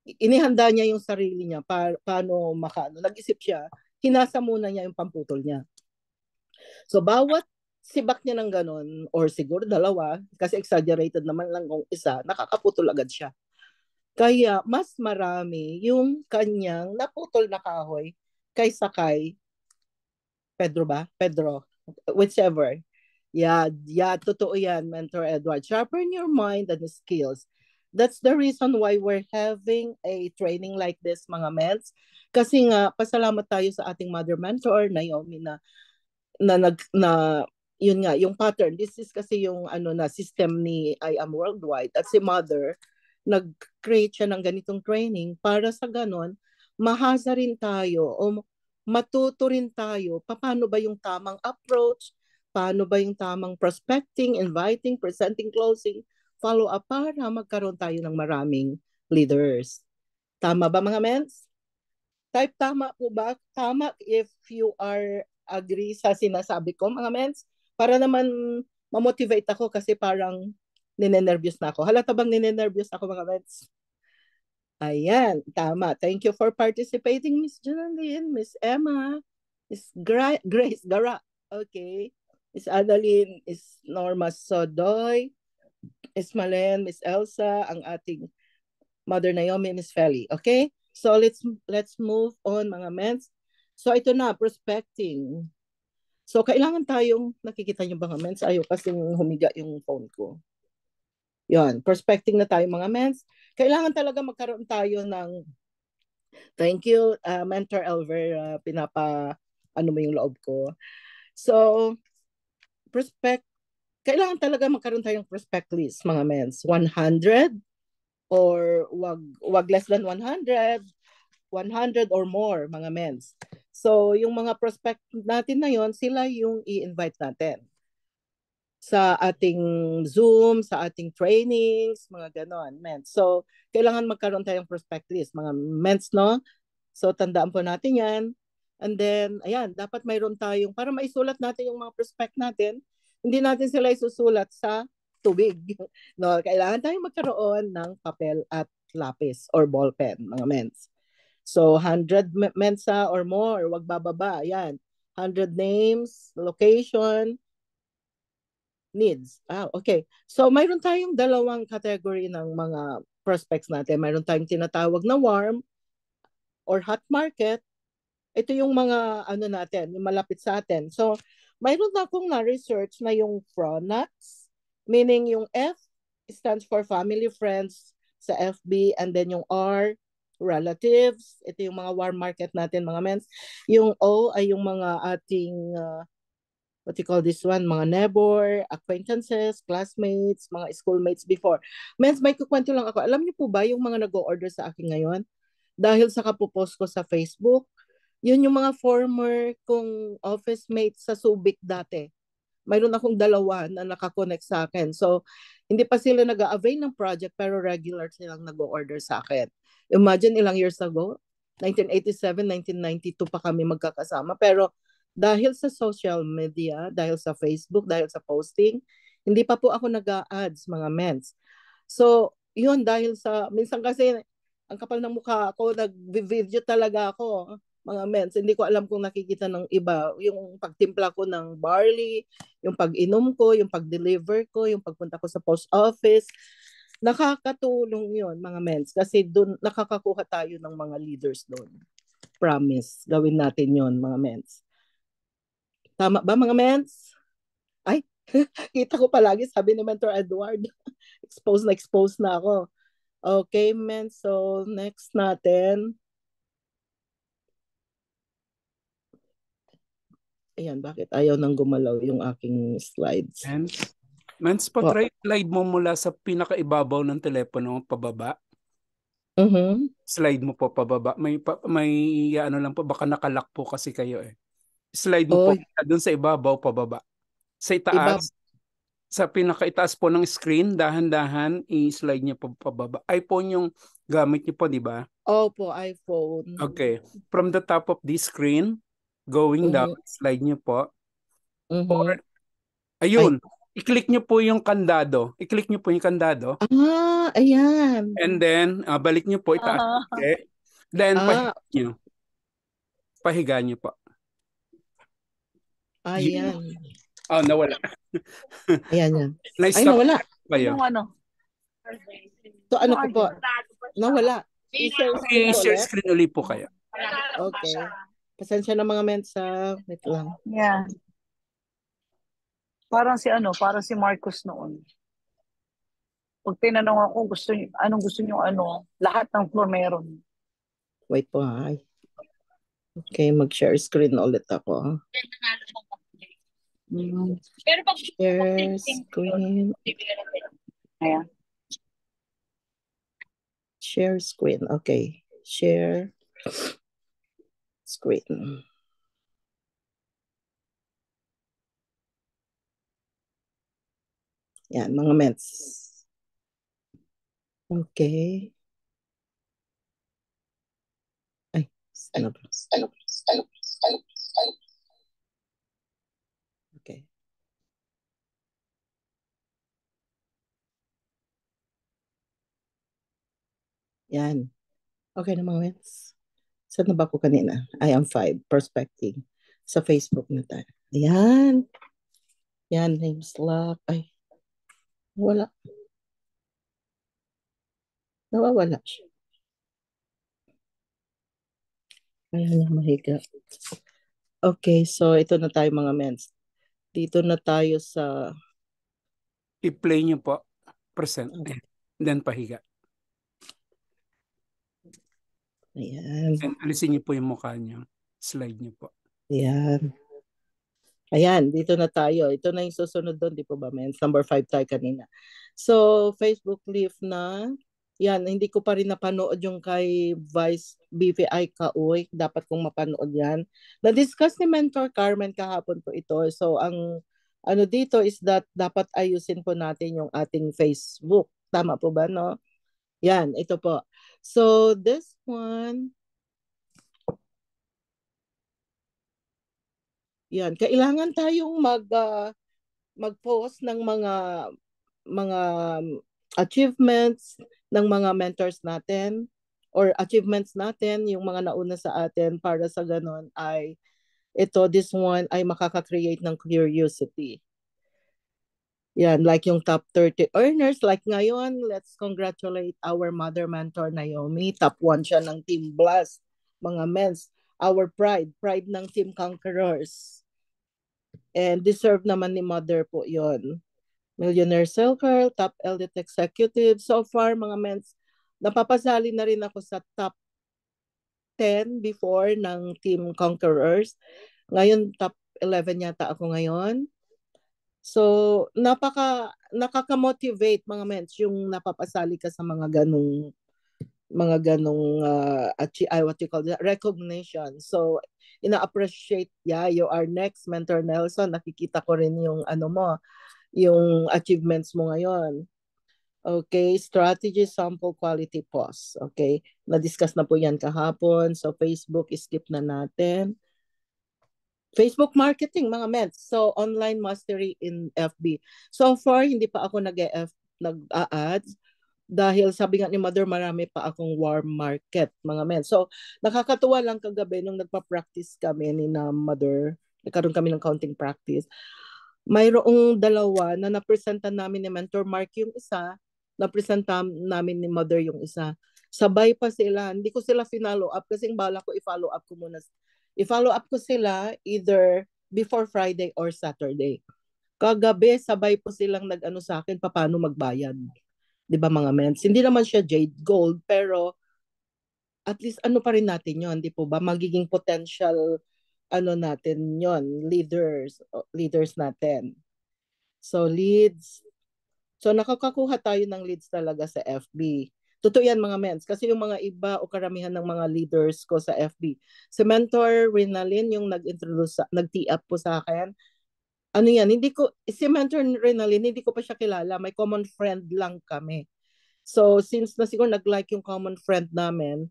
inihanda niya yung sarili niya paano nag-isip siya, hinasa muna niya yung pamputol niya. So bawat sibak niya ng ganon, or siguro dalawa, kasi exaggerated naman lang kung isa, nakakaputol agad siya. Kaya mas marami yung kanyang naputol na kahoy kaysa kay Pedro ba? Pedro, whichever. Yeah, totoo yan, Mentor Edward. Sharpen your mind and skills. That's the reason why we're having a training like this, mga mens. Kasi nga, pasalamat tayo sa ating mother mentor, Naomi, yun nga, yung pattern. This is kasi yung system ni I Am Worldwide. At si mother, nag-create siya ng ganitong training para sa ganon, mahasa rin tayo o matuto rin tayo paano ba yung tamang approach, paano ba yung tamang prospecting, inviting, presenting, closing, follow-up para magkaroon tayo ng maraming leaders. Tama ba mga mens? Type tama po ba? Tama if you are agree sa sinasabi ko mga mens, para naman ma-motivate ako kasi parang ninenervyos na ako. Halata bang ninenervyos ako mga mens? Ayan, tama. Thank you for participating, Miss Jonalyn, Miss Emma, Miss Grace Gara. Okay. Miss Adeline, Miss Norma Sodoy, Miss Malen, Miss Elsa, ang ating Mother Naomi, Miss Feli. Okay? So let's move on mga mens. So ito na, prospecting. So kailangan tayong, nakikita niyo ba mga mens? Ayaw kasing humiga yung phone ko. Yan, prospecting na tayo mga mens. Kailangan talaga magkaroon tayo ng, thank you, Mentor Elver, mo yung loob ko. So, kailangan talaga magkaroon tayong prospect list, mga mens. 100 or wag less than 100, 100 or more, mga mens. So, yung mga prospect natin na yon, sila yung i-invite natin sa ating Zoom, sa ating trainings, mga ganon, mens. So, kailangan magkaroon tayong prospect list, mga mens, no? So, tandaan po natin yan. And then, ayan, dapat mayroon tayong, para maisulat natin yung mga prospect natin, hindi natin sila isusulat sa tubig. No, kailangan tayong magkaroon ng papel at lapis or ballpen, mga mens. So, 100 mensa or more, wag bababa. Ayan, 100 names, location, needs. Okay. So, mayroon tayong dalawang category ng mga prospects natin. Mayroon tayong tinatawag na warm or hot market. Ito yung mga natin, yung malapit sa atin. So, mayroon na akong na-research na yung FRONAX, meaning yung F stands for family, friends sa FB, and then yung R, relatives. Ito yung mga warm market natin, mga mens. Yung O ay yung mga ating what you call this one, mga neighbor, acquaintances, classmates, mga schoolmates before. Mens, may kukwento lang ako. Alam niyo po ba yung mga nag-o-order sa akin ngayon? Dahil sa kapopost ko sa Facebook, yun yung mga former kong office mates sa Subic dati. Mayroon akong dalawa na nakakonect sa akin. So, hindi pa sila nag-a-avail ng project pero regular silang nag-o-order sa akin. Imagine ilang years ago, 1987, 1992 pa kami magkakasama. Pero dahil sa social media, dahil sa Facebook, dahil sa posting, hindi pa po ako nag-a-ads, mga mens. So, yun, dahil sa, minsan kasi, ang kapal ng mukha ako, nag-video talaga ako, mga mens. Hindi ko alam kung nakikita ng iba. Yung pagtimpla ko ng barley, yung pag-inom ko, yung pag-deliver ko, yung pagpunta ko sa post office. Nakakatulong yun, mga mens. Kasi doon, nakakakuha tayo ng mga leaders doon. Promise, gawin natin yun, mga mens. Tama ba, mga mens? Ay, kita ko palagi, sabi ni Mentor Edward. Expose na ako. Okay, men. So, next natin. Ayan, bakit ayaw nang gumalaw yung aking slides? Mens, try slide mo mula sa pinakaibabaw ng telepono pababa. Slide mo po pababa. May ano lang po, baka nakalak po kasi kayo eh. Slide mo po doon sa ibabaw pababa. Sa itaas, sa pinakaitaas po ng screen, dahan-dahan i-slide niyo po pababa. iPhone yung gamit niyo po, di ba? Opo, iPhone. Okay. From the top of the screen, going down, slide niyo po. Or, ayun, i-click niyo po yung kandado. I-click niyo po yung kandado. Ayan. And then, balik niyo po, itaas. Okay. Then, pahiga niyo po. Ayan. Nawala. Ayan. Nice. Ay, nawala. Kayo. So, ano ko po? Nawala. I-share screen ulit po kayo. Okay. Pasensya na mga mensa. Wait lang. Yeah. Parang si Marcos noon. Pag tinanong ako, anong gusto niyo, lahat ng floor meron. Wait po, ha. Okay, mag-share screen ulit ako. Share screen. Ayan. Share screen. Okay. Share screen. Yan, mga mens. Okay. Ay, ano ba? Okay. Yan. Okay na mga mens. Saan na ba ako kanina? I am 5. Perspective. Sa Facebook na tayo. Ayan. Yan, names lock. Ay. Wala. Nawawala siya. Kaya na mahiga. Okay, so ito na tayo mga mens. Dito na tayo sa... I-play niyo po. Present. Okay. Then pahiga. Ayan. And alisin niyo po yung mukha niyo. Slide niyo po. Ayan. Ayan, dito na tayo. Ito na yung susunod doon, di po ba, mens? Number 5 tayo kanina. So, Facebook Live na. Yan, hindi ko pa rin napanood yung kay Vice BVI Kauy. Dapat kong mapanood yan. Na-discuss ni Mentor Carmen kahapon po ito. So, ang ano dito is that dapat ayusin po natin yung ating Facebook. Tama po ba, no? Yan, ito po. So, this one, yan, kailangan tayong mag-post ng mga achievements ng mga mentors natin or achievements natin, yung mga nauna sa atin para sa ganon ay this one ay makaka-create ng curiosity. Yan, like yung top 30 earners, like ngayon, let's congratulate our mother mentor Naomi. Top 1 siya ng Team Blast, mga mens. Our pride ng Team Conquerors. And deserve naman ni mother po yon. Millionaire Circle, Top Elite Executive. So far, mga mens, napapasali na rin ako sa top 10 before ng Team Conquerors. Ngayon, top 11 yata ako ngayon. So, nakaka-motivate mga mens yung napapasali ka sa mga ganong what you call that, recognition. So, ina-appreciate, you are next, Mentor Nelson. Nakikita ko rin yung yung achievements mo ngayon. Okay, strategy, sample, quality, pause. Okay, na-discuss na po yan kahapon. So, Facebook, skip na natin. Facebook marketing, mga mens. So, online mastery in FB. So far, hindi pa ako nag-ads dahil sabi nga ni Mother, marami pa akong warm market, mga men. So, nakakatuwa lang kagabi nung nagpa-practice kami ni na Mother, nagkaroon kami ng counting practice. Mayroong dalawa na napresentan namin ni Mentor Mark yung isa, napresenta namin ni Mother yung isa. Sabay pa sila. Hindi ko sila finalo up kasi bala ko i-follow up ko muna. I-follow up ko sila either before Friday or Saturday. Kagabi, sabay po silang nag-ano sa akin, paano magbayad. 'Di ba mga mens? Hindi naman siya jade gold, pero at least ano pa rin natin yon, di po ba? Magiging potential ano natin yon, leaders natin. So leads. So nakakakuha tayo ng leads talaga sa FB. Totoo yan mga mens. Kasi yung mga iba o karamihan ng mga leaders ko sa FB. Si Mentor Rinalyn yung nag-introduce, nag-tee up po sa akin. Ano yan, si Mentor Rinalyn, hindi ko pa siya kilala. May common friend lang kami. So since na siguro nag-like yung common friend namin,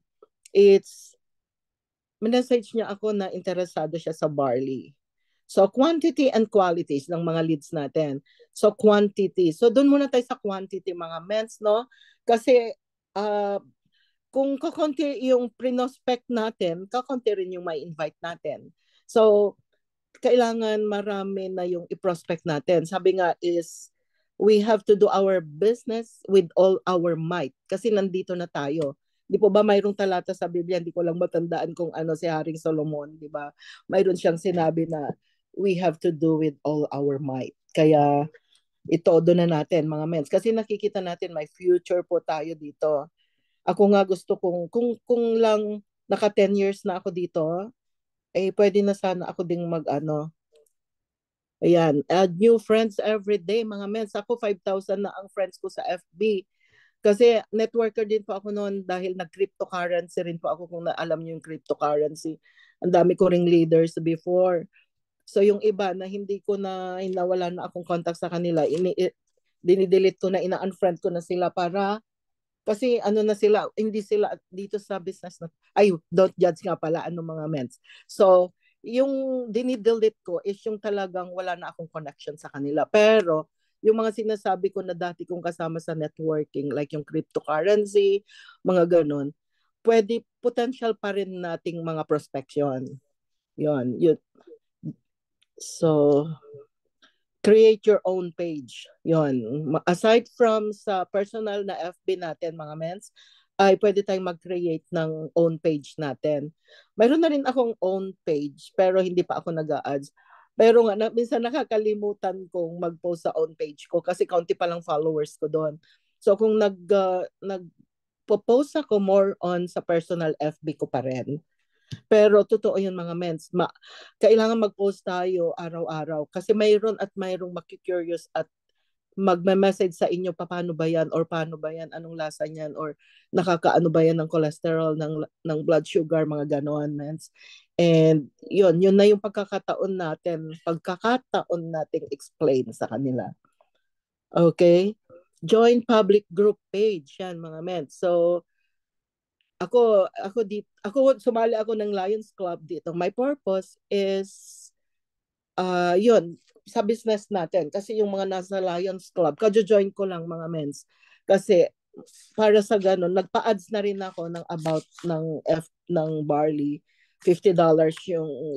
message niya ako na interesado siya sa barley. So, quantity and qualities ng mga leads natin. So, quantity. So, doon muna tayo sa quantity, mga mens, no? Kasi, kung kakonti yung pre-prospect natin, kakonti rin yung may invite natin. So, kailangan marami na yung i-prospect natin. Sabi nga is, we have to do our business with all our might. Kasi nandito na tayo. Di po ba mayroong talata sa Biblia, hindi ko lang matandaan kung ano si Haring Solomon, di ba? Mayroon siyang sinabi na we have to do with all our might. Kaya itodo na natin mga mens. Kasi nakikita natin may future po tayo dito. Ako nga gusto kung lang naka 10 years na ako dito, pwede na sana ako ding ayan, add new friends every day mga mens. Ako 5,000 na ang friends ko sa FB. Kasi networker din po ako noon dahil nag-cryptocurrency rin po ako, kung alam niyo yung cryptocurrency. Ang dami ko ring leaders before. So yung iba na hindi ko na, wala na akong contact sa kanila, dinidelete ko na, ina-unfriend ko na sila para, kasi ano na sila, hindi sila dito sa business na, don't judge nga pala, mga mens. So yung dinidelete ko is yung talagang wala na akong connection sa kanila. Pero yung mga sinasabi ko na dati kong kasama sa networking, like yung cryptocurrency, mga ganun, pwede, potential pa rin nating mga prospection. Yun. So, create your own page. Yun. Aside from sa personal na FB natin, mga mens, ay pwede tayong mag-create ng own page natin. Mayroon na rin akong own page, pero hindi pa ako nag-a-ads. Pero nga, minsan nakakalimutan kong mag-post sa own page ko kasi kaunti pa lang followers ko doon. So kung nag-post ako more on sa personal FB ko pa rin. Pero totoo yun mga mens. Kailangan mag-post tayo araw-araw kasi mayroong makikurious at magme-message sa inyo paano ba yan or paano ba yan, anong lasa niyan or nakakaano ba yan ng cholesterol, ng blood sugar, mga ganoon, mens. And yun na yung pagkakataon nating explain sa kanila. Okay? Join public group page yan mga mens. So ako sumali ako ng Lions Club dito. My purpose is yun, sa business natin. Kasi yung mga nasa Lions Club, kadyo-join ko lang mga mens. Kasi para sa ganun, nagpa-ads na rin ako ng about ng barley. $50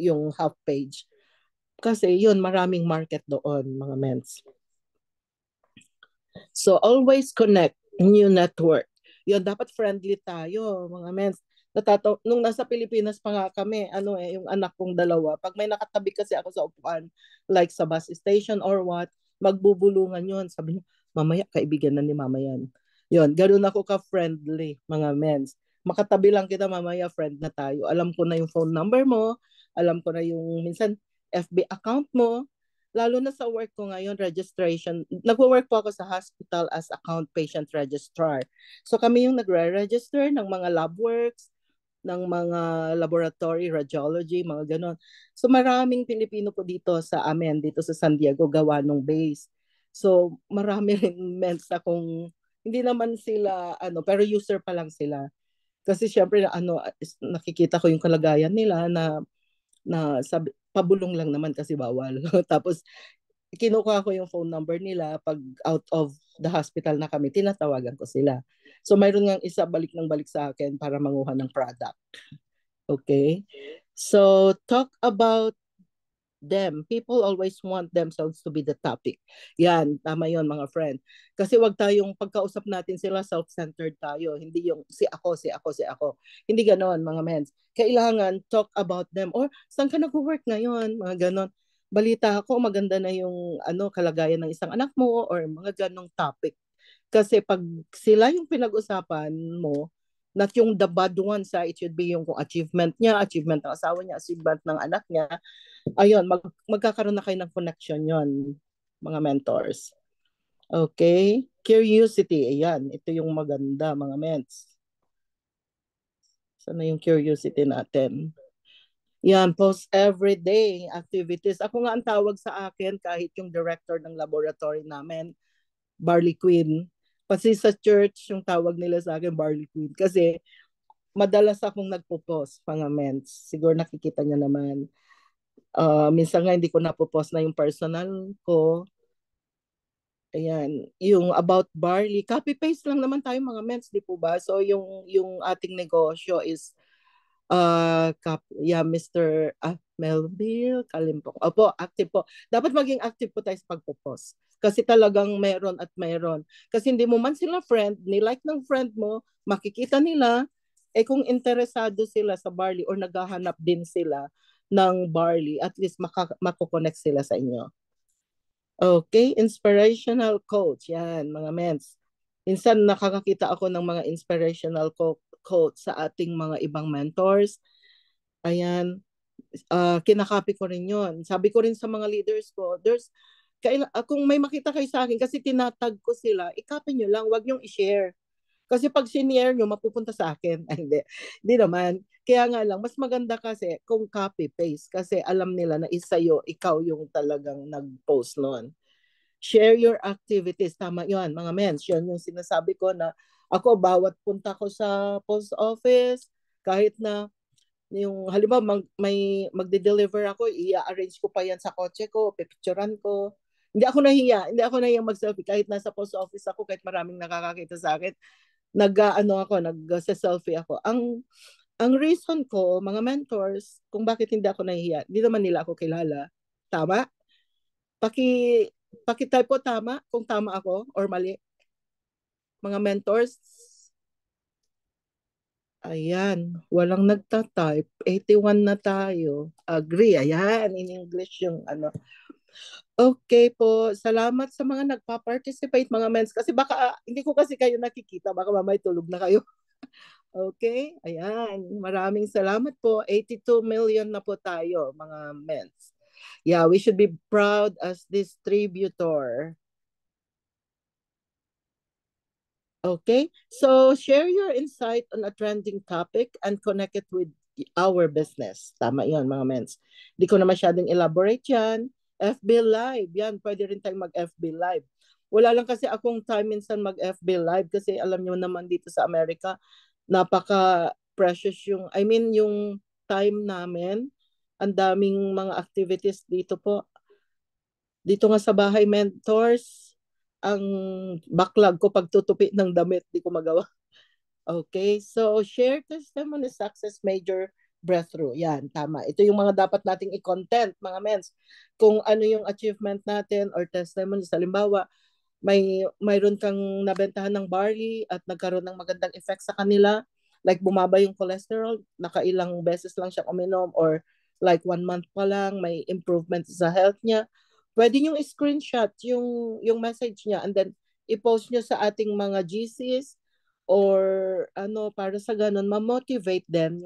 yung half page. Kasi yun, maraming market doon, mga mens. So always connect, new network. Yun, dapat friendly tayo, mga mens. Nung nasa Pilipinas pa nga kami, yung anak kong dalawa, pag may nakatabi kasi ako sa upuan, like sa bus station or what, magbubulungan yun. Sabi niya, mamaya, kaibigan na ni mama yan. Yun, ganoon ako ka-friendly, mga mens. Makatabi lang kita, mamaya, friend na tayo. Alam ko na yung phone number mo, alam ko na yung minsan FB account mo, lalo na sa work ko ngayon, registration. Nagwo-work po ako sa hospital as account patient registrar. So kami yung nagre-register ng mga lab works, ng mga laboratory, radiology, mga ganon. So maraming Pilipino po dito sa amin, dito sa San Diego, gawa ng base. So marami rin mens akong hindi naman sila pero user pa lang sila. Kasi syempre nakikita ko yung kalagayan nila na sabi, pabulong lang naman kasi bawal. Tapos kinukuha ko yung phone number nila pag out of the hospital na kami, tinatawagan ko sila. So mayroon ngang isa balik ng balik sa akin para manguha ng product. Okay? So talk about them. People always want themselves to be the topic. Yan, tama yon mga friend. Kasi wag tayong pagkausap natin sila, self-centered tayo. Hindi yung si ako. Hindi ganon mga men. Kailangan talk about them. Or saan ka nag-work ngayon? Mga ganon. Balita ako, maganda na yung kalagayan ng isang anak mo or mga ganong topic. Kasi pag sila yung pinag-usapan mo, not yung the bad ones, it should be yung kung achievement niya, achievement ng asawa niya, achievement ng anak niya. Ayun, magkakaroon na kayo ng connection yon mga mentors. Okay? Curiosity, ayan, ito yung maganda mga ments. Sana yung curiosity natin. Yan, post everyday activities. Ako nga ang tawag sa akin, kahit yung director ng laboratory namin, Barley Queen. Kasi sa church, yung tawag nila sa akin, Barley Queen. Kasi madalas akong nagpo-post, mga ments. Siguro nakikita niyo naman. Minsan nga hindi ko napopost na yung personal ko. Ayan, yung about barley. Copy-paste lang naman tayo mga ments, di po ba? So yung ating negosyo is Mr. Melville Kalimpong. Opo, active po. Dapat maging active po tayo sa pagpo-post. Kasi talagang meron at meron. Kasi hindi mo man sila friend, ni-like ng friend mo, makikita nila, kung interesado sila sa barley or naghahanap din sila ng barley, at least mako-connect sila sa inyo. Okay, inspirational quotes. Yan, mga mens. Minsan nakakakita ako ng mga inspirational quotes sa ating mga ibang mentors. Ayan, kinakopy ko rin yon. Sabi ko rin sa mga leaders ko, kung may makita kayo sa akin, kasi tinatag ko sila, i-copy nyo lang, wag nyong i-share. Kasi pag sinare nyo, mapupunta sa akin. Ay, hindi naman. Kaya nga lang, mas maganda kasi kung copy-paste. Kasi alam nila na ikaw yung talagang nag-post noon. Share your activities. Tama yun, mga mens. Yun yung sinasabi ko na ako, bawat punta ko sa post office, kahit na yung halimbawa may magde-deliver ako, i-arrange ko pa yan sa kotse ko, pipicturean ko. Hindi ako nahiya mag-selfie kahit nasa post office ako, kahit maraming nakakakita sa akin. Nag-selfie ako. Ang reason ko, mga mentors, kung bakit hindi ako nahihiya, hindi naman nila ako kilala. Tama? Paki-type po tama, kung tama ako or mali. Mga mentors, ayan, walang nagta-type. 81 na tayo. Agree, ayan, in English yung Okay po, salamat sa mga nagpa-participate mga mens. Kasi baka, hindi ko kasi kayo nakikita, baka mamay tulog na kayo. Okay, ayan, maraming salamat po. 82 million na po tayo mga mens. Yeah, we should be proud as distributor. Okay, so share your insight on a trending topic and connect it with our business. Tama yon mga mens. Di ko na masyadong elaborate yan. FB Live, yan, pwede rin tayong mag-FB Live. Wala lang kasi akong time minsan mag-FB Live kasi alam nyo naman dito sa Amerika, napaka-precious yung time namin. Ang daming mga activities dito po. Dito nga sa bahay, mentors, ang backlog ko pagtutupi ng damit, di ko magawa. Okay, so share testimony success major breakthrough. Yan, tama. Ito yung mga dapat nating i-content, mga mens. Kung ano yung achievement natin or testimony. Halimbawa, mayroon kang nabentahan ng barley at nagkaroon ng magandang effect sa kanila. Like bumaba yung cholesterol, nakailang beses lang siya uminom or like 1 month pa lang, may improvement sa health niya. Pwede nyo i-screenshot yung message niya and then i-post nyo sa ating mga GCs or para sa ganun ma-motivate din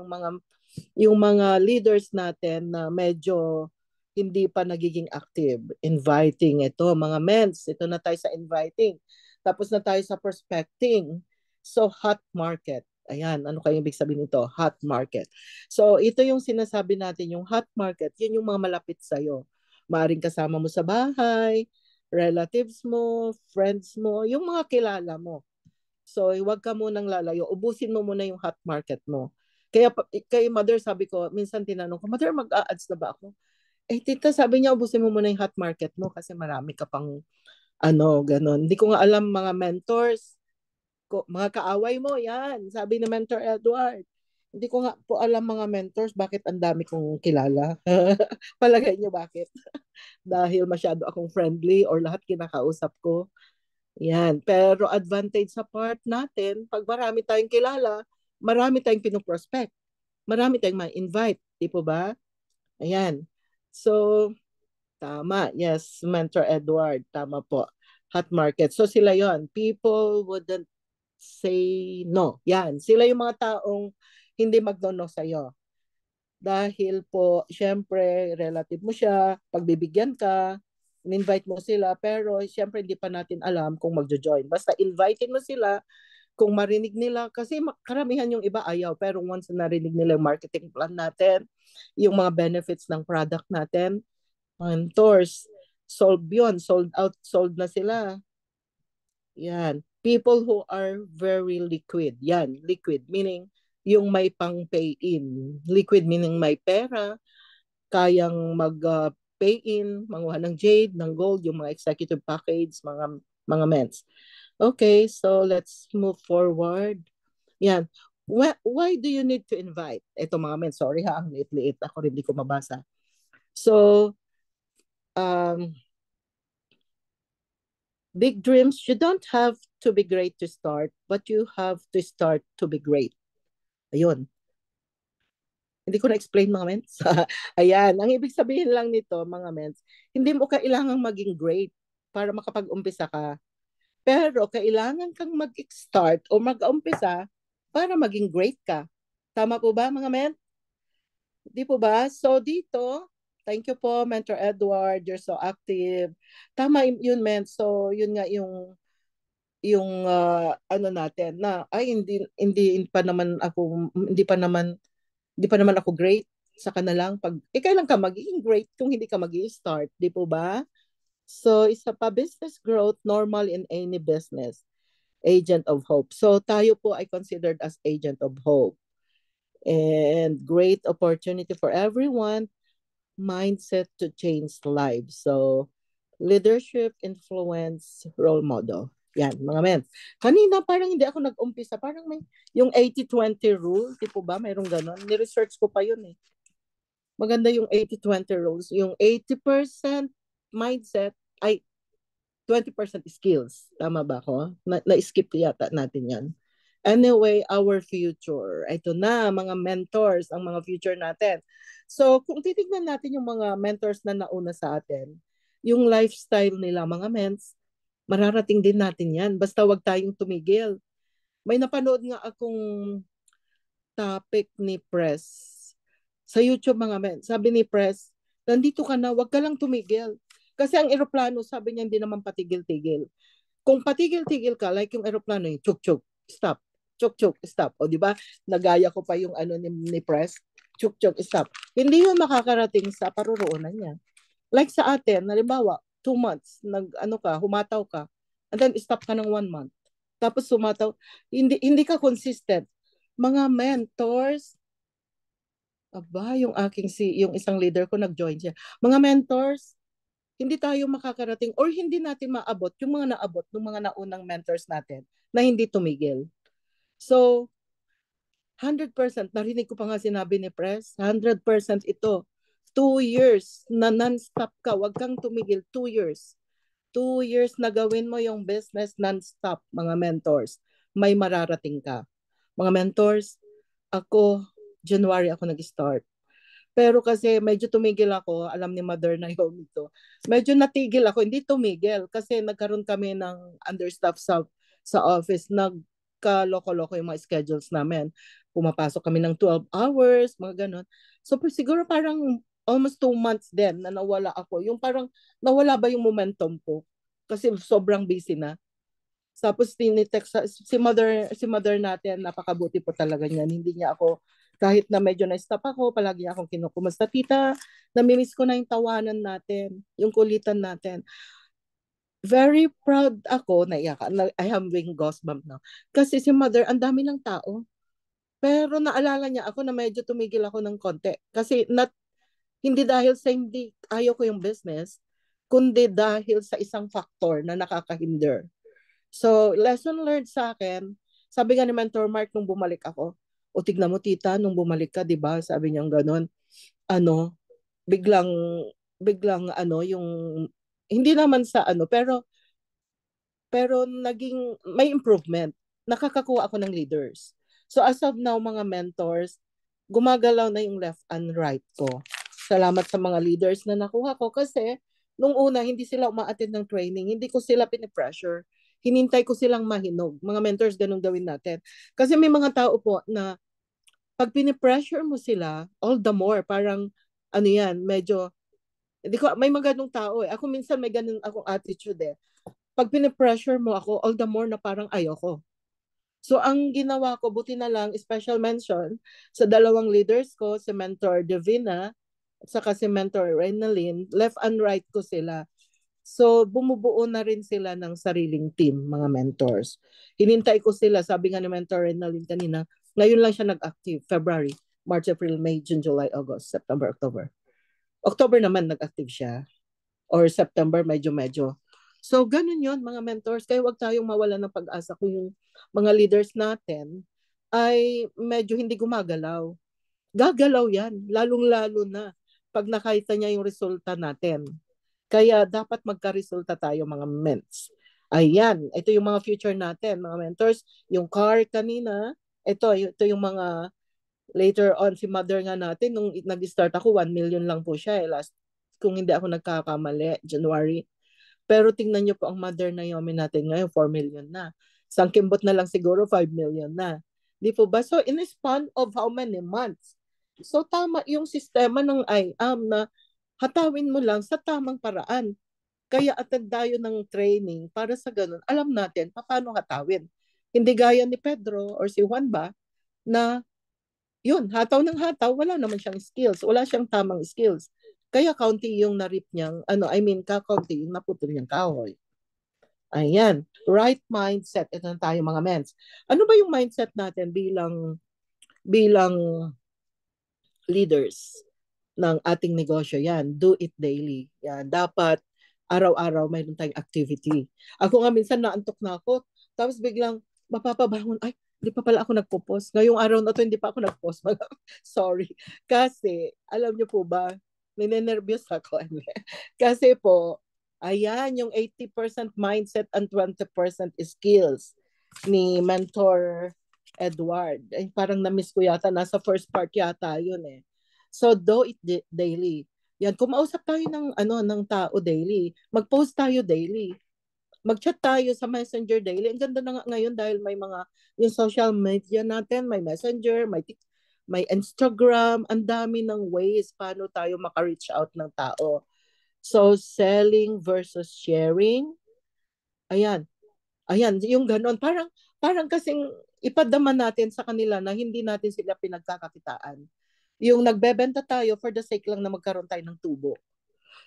yung mga leaders natin na medyo hindi pa nagiging active. Inviting, ito mga mens, ito na tayo sa inviting. Tapos na tayo sa prospecting. So hot market. Ayan, ano kayong ibig sabihin nito? Hot market. So ito yung sinasabi natin, yung hot market, yun yung mga malapit sa'yo. Maaring kasama mo sa bahay, relatives mo, friends mo, yung mga kilala mo. So, huwag ka munang lalayo. Ubusin mo muna yung hot market mo. Kaya kay mother, sabi ko, minsan tinanong ko, mother, mag-a-ads na ba ako? Tita, sabi niya, ubusin mo muna yung hot market mo kasi marami ka pang ganun. Hindi ko nga alam mga mentors, mga kaaway mo, yan. Sabi ni Mentor Edward. Hindi ko nga po alam mga mentors, bakit ang dami kong kilala. Palagay niyo bakit? Dahil masyado akong friendly or lahat kinakausap ko. Yan. Pero advantage sa part natin, pag marami tayong kilala, marami tayong pinoprospect. Marami tayong ma-invite. Di po ba? Ayan. So, tama. Yes, Mentor Edward. Tama po. Hot market. So, sila yon. People wouldn't say no. Yan. Sila yung mga taong hindi magno-no sa'yo. Dahil po, syempre, relative mo siya, pagbibigyan ka, in-invite mo sila, pero syempre hindi pa natin alam kung magjo-join. Basta invite mo sila, kung marinig nila, kasi karamihan yung iba ayaw, pero once narinig nila yung marketing plan natin, yung mga benefits ng product natin, mentors, sold yun, sold out, sold na sila. Yan. People who are very liquid. Yan, liquid, meaning yung may pang-pay in. Liquid meaning may pera, kayang mag-pay in, manguha ng jade, ng gold, yung mga executive package, mga mens. Okay, so let's move forward. Yan. Why do you need to invite? Ito mga men, sorry ha, ang liit-liit. Ako rin di ko mabasa. So, big dreams, you don't have to be great to start, but you have to start to be great. Ayun. Hindi ko na-explain mga mens. Ayan, ang ibig sabihin lang nito mga mens, hindi mo kailangang maging great para makapag-umpisa ka. Pero kailangan kang mag-start o mag-umpisa para maging great ka. Tama po ba mga men? Di po ba? So dito, thank you po Mentor Edward, you're so active. Tama yun men. So yun nga yung ano natin na ay hindi pa naman ako great sa kanilang pag kailan ka magiging great kung hindi ka magi-start, di po ba? So isa pa, business growth normal in any business. Agent of hope. So tayo po ay considered as agent of hope. And great opportunity for everyone. Mindset to change lives. So leadership, influence, role model. Yan, mga men. Kanina parang hindi ako nag-umpisa. Parang may yung 80-20 rule. Di po ba? Mayroong ganon. Ni-research ko pa yun eh. Maganda yung 80-20 rules. Yung 80% mindset ay 20% skills. Tama ba ako? Na-skip yata natin yan. Anyway, our future. Ito na, mga mentors, ang mga future natin. So, kung titignan natin yung mga mentors na nauna sa atin, yung lifestyle nila, mga mens, mararating din natin yan. Basta wag tayong tumigil. May napanood nga akong topic ni Press sa YouTube, mga men. Sabi ni Press, nandito ka na, wag ka lang tumigil. Kasi ang eroplano, sabi niya, hindi naman patigil-tigil. Kung patigil-tigil ka, like yung eroplano, yung chuk-chuk, stop. Chuk-chuk, stop. O di ba? Nagaya ko pa yung ano ni Press. Chuk-chuk, stop. Hindi yun makakarating sa paruroonan niya. Like sa atin, halimbawa, 2 months, humataw ka, and then stop ka ng 1 month. Tapos humataw, hindi ka consistent. Mga mentors, yung yung isang leader ko nag-join siya. Mga mentors, hindi tayo makakarating or hindi natin maabot yung mga naabot ng mga naunang mentors natin na hindi tumigil. So, 100%, narinig ko pa nga sinabi ni Press, 100% ito. 2 years na non-stop ka, wag kang tumigil, 2 years. 2 years na gawin mo yung business non-stop, mga mentors. May mararating ka. Mga mentors, ako, January ako nag-start. Pero kasi medyo tumigil ako, alam ni Mother na yun ito. Medyo natigil ako, hindi tumigil kasi nagkaroon kami ng understaff sa office, nagkaloko-loko yung mga schedules namin. Pumapasok kami ng 12 hours, mga ganon. So siguro parang almost 2 months din na nawala ako. Yung parang nawala ba yung momentum ko? Kasi sobrang busy na. Tapos tinitext si mother natin, napakabuti po talaga niyan. Hindi niya ako, kahit na medyo na-stop ako, palagi niya akong kinukumusta. Tita, namimiss ko na yung tawanan natin, yung kulitan natin. very proud ako, naiyak. I am having goosebumps now. Kasi si mother, ang dami ng tao. Pero naalala niya ako na medyo tumigil ako ng konti. Kasi hindi dahil sa hindi ayaw ko yung business, kundi dahil sa isang factor na nakakahinder. So, lesson learned sa akin, sabi nga ni Mentor Mark nung bumalik ako, o tignan mo tita, nung bumalik ka, di ba? Sabi niya gano'n, biglang yung, hindi naman sa pero naging, may improvement. Nakakakuha ako ng leaders. So as of now, mga mentors, gumagalaw na yung left and right ko. Salamat sa mga leaders na nakuha ko kasi nung una, hindi sila uma-attend ng training. Hindi ko sila pinipressure. Hinintay ko silang mahinog. Mga mentors, ganun gawin natin. Kasi may mga tao po na pag pinipressure mo sila, all the more, parang, medyo, may mga ganung tao eh. Ako minsan may ganun akong attitude eh. Pag pinipressure mo ako, all the more na parang ayoko. So ang ginawa ko, buti na lang, special mention sa dalawang leaders ko, si Mentor Divina at saka si Mentor Renaline, left and right ko sila. So bumubuo na rin sila ng sariling team, mga mentors. Hinintay ko sila, sabi nga ni Mentor Renaline kanina, ngayon lang siya nag-active, February, March, April, May, June, July, August, September, October. October naman nag-active siya. Or September, medyo. So, ganun yon mga mentors. Kaya wag tayong mawala ng pag-asa kung yung mga leaders natin ay medyo hindi gumagalaw. Gagalaw yan, lalong-lalo na pag nakita niya yung resulta natin. Kaya dapat magka-resulta tayo mga ments. Ayan, ito yung mga future natin, mga mentors. Yung car kanina, ito yung mga later on, si mother nga natin, nung nag-start ako, 1 million lang po siya. Last, kung hindi ako nagkakamali, January. Pero tingnan nyo po ang mother na Naomi natin ngayon, 4 million na. Sangkimbot na lang siguro, 5 million na. Di po ba? So, in a span of how many months? So, tama yung sistema ng IAM na hatawin mo lang sa tamang paraan. Kaya attend tayo ng training para sa ganun, alam natin paano hatawin. Hindi gaya ni Pedro or si Juan ba, na yun, hataw ng hataw, wala naman siyang skills. Wala siyang tamang skills. Kaya kaunti yung narip niyang, kaunti yung naputol niyang kahoy. Ayan, right mindset. Ito na tayo mga mens. Ano ba yung mindset natin bilang leaders ng ating negosyo? Yan, do it daily. Yan, dapat araw-araw mayroon tayong activity. Ako nga minsan naantok na ako, tapos biglang mapapabangon, ay, hindi pa pala ako nagpo-post. Ngayong araw na to, hindi pa ako nag-post. Sorry. Kasi, alam niyo po ba, ninenervyos ako. Kasi po, ayan, yung 80% mindset and 20% skills ni Mentor Edward. Ay, parang na-miss ko yata. Nasa first part yata yun eh. So, do it daily. Yan, kumausap tayo ng tao daily. Mag-post tayo daily. Mag-chat tayo sa Messenger daily. Ang ganda na nga ngayon dahil may mga yung social media natin, may Messenger, may Instagram, ang dami ng ways paano tayo maka-reach out ng tao. So, selling versus sharing. Ayan, yung ganon. Parang kasing ipadama natin sa kanila na hindi natin sila pinagkakakitaan. Yung nagbebenta tayo for the sake lang na magkaroon tayo ng tubo.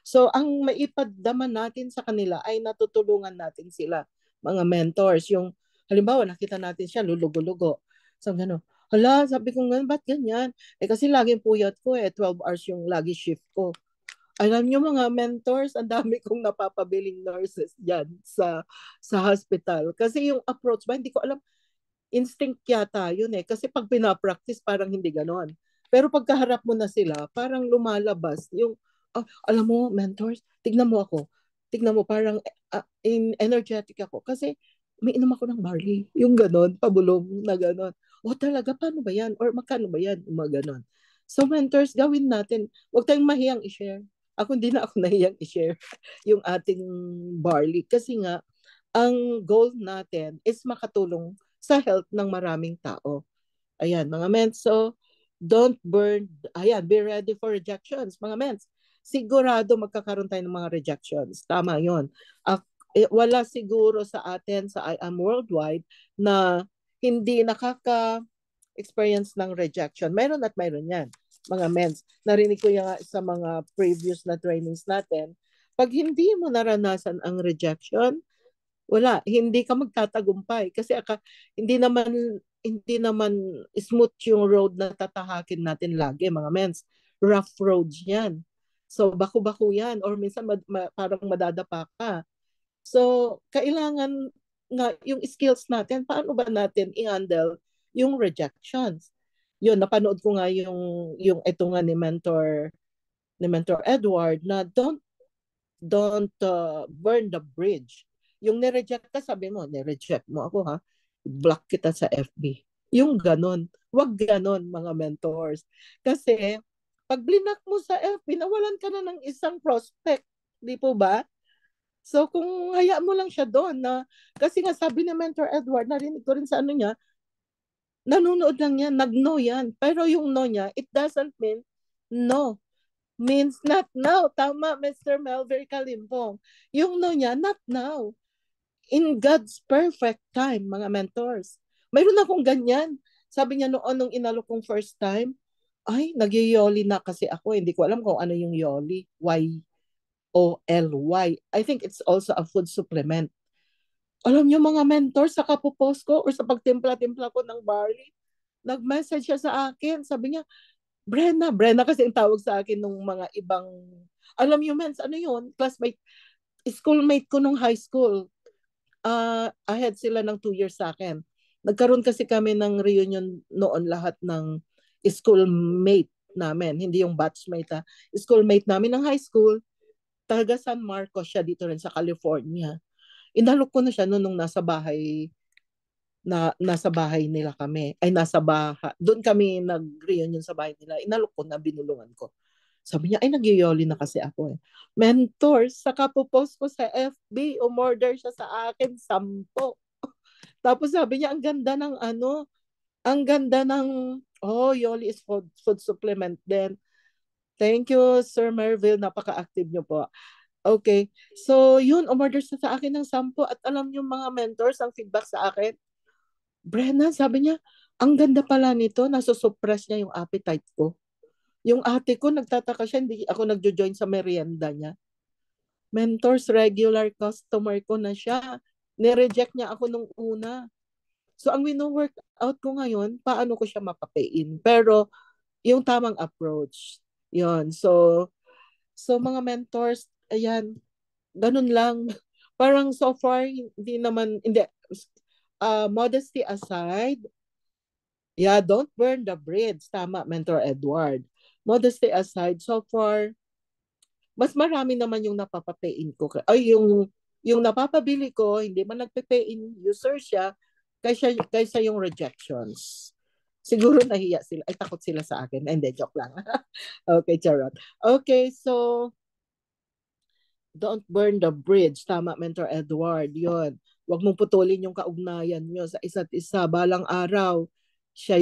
So, ang maipadama natin sa kanila ay natutulungan natin sila, mga mentors. Yung, halimbawa, nakita natin siya, lulugo-lugo. So, gano'n. Hala, sabi ko nga, ba't ganyan? Kasi laging puyat ko 12 hours yung lagi shift ko. Alam nyo mga mentors, ang dami kong napapabiling nurses dyan sa hospital. Kasi yung approach ba, hindi ko alam, instinct yata yun eh. Kasi pag pinapractice, parang hindi ganon. Pero pagkaharap mo na sila, parang lumalabas yung, alam mo, mentors, tignan mo ako. Tignan mo, parang energetic ako. Kasi may inom ako ng barley. Yung ganon, pabulong na ganon. Talaga, paano ba yan? Or magkano ba yan? Mga ganon. So mentors, gawin natin. Huwag tayong mahiyang i-share. Ako hindi na ako nahiyang i-share yung ating barley. Kasi nga, ang goal natin is makatulong sa health ng maraming tao. Ayan, mga mens. So, don't burn. Ayan, be ready for rejections, mga mens. Sigurado magkakaroon tayo ng mga rejections. Tama yon. Wala siguro sa atin, sa I Am Worldwide, na hindi nakaka-experience ng rejection. Meron at meron yan, mga mens. Narinig ko yung sa mga previous na trainings natin, Pag hindi mo naranasan ang rejection, wala, hindi ka magtatagumpay kasi hindi naman smooth yung road na tatahakin natin lagi, mga mens. Rough roads yan. So, baku-baku yan or minsan parang madadapa ka. So, kailangan nga yung skills natin, paano ba natin i-handle yung rejections? Yun, napanood ko nga yung ito nga ni Mentor Edward na don't burn the bridge. Yung nireject ka, sabi mo, nireject mo ako ha, block kita sa FB. Yung ganon. Wag ganon, mga mentors. Kasi, pag blinak mo sa FB, nawalan ka na ng isang prospect. Di po ba? So, kung hayaan mo lang siya doon na, kasi nga sabi ni Mentor Edward, narinig ko rin sa ano niya, nanonood lang yan, nag-no yan. Pero yung no niya, it doesn't mean no. Means not now. Tama, Mr. Melver Kalimpong. Yung no niya, not now. In God's perfect time, mga mentors. Mayroon akong ganyan. Sabi niya noon nung inalok kong first time, ay, nagyayoli na kasi ako. Hindi ko alam kung ano yung yoli. Y-O-L-Y. I think it's also a food supplement. Alam niyo mga mentors, sa kapopost ko or sa pagtimpla-timpla ko ng barley, nag-message siya sa akin. Sabi niya, Brenna kasi ang tawag sa akin nung mga ibang, alam niyo mens, ano yun, classmate, schoolmate ko nung high school. Ahead sila ng 2 years sa akin. Nagkaroon kasi kami ng reunion noon lahat ng schoolmate namin, hindi yung batchmate ha. Schoolmate namin ng high school, taga San Marcos siya, dito rin sa California. Inalok ko na siya noon nung nasa bahay nila kami. Ay, doon kami nag-reunion sa bahay nila. Inalok ko na, binulungan ko. Sabi niya, ay, nagyayoli na kasi ako eh. Mentor, saka post ko sa FB, umorder siya sa akin, 10. Tapos sabi niya, Yoli is food supplement din. Thank you, Sir Merville, napaka-active niyo po. Okay, so yun, umorder siya sa akin ng 10 at alam niyo mga mentors, ang feedback sa akin, Brenna, sabi niya, ang ganda pala nito, nasusuppress niya yung appetite ko. Yung ate ko, nagtataka siya, hindi ako nagjo-join sa merienda niya. Mentors, regular customer ko na siya. Nireject niya ako nung una. So, ang wino-work out ko ngayon, paano ko siya mapapain? Pero, yung tamang approach. Yun. So mga mentors, ayan, ganun lang. Parang so far, hindi, modesty aside, yeah, don't burn the bridge. Tama, Mentor Edward. Modesty aside, so far, mas marami naman yung napapapain ko. Ay, yung napapabili ko, hindi man nagpe-pay-in user siya, kaysa yung rejections. Siguro nahiya sila. Ay, takot sila sa akin. Hindi, joke lang. Okay, charot. Okay, so, don't burn the bridge. Tama, Mentor Edward. Yun. Huwag mong putulin yung kaugnayan nyo sa isa't isa. Balang araw,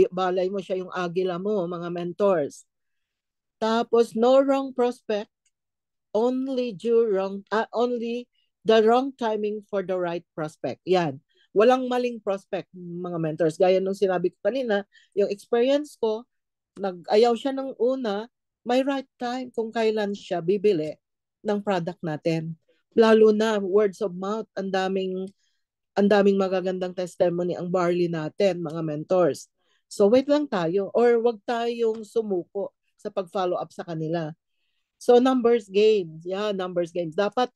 balay mo siya yung agila mo, mga mentors. Tapos, no wrong prospect, only the wrong timing for the right prospect. Yan. Walang maling prospect, mga mentors. Gaya nung sinabi ko kanina, yung experience ko, nag-ayaw siya ng una, may right time kung kailan siya bibili ng product natin. Lalo na words of mouth, ang daming magagandang testimony ang barley natin, mga mentors. So wait lang tayo or wag tayong sumuko sa pag-follow up sa kanila. So numbers games. Yeah, numbers games. Dapat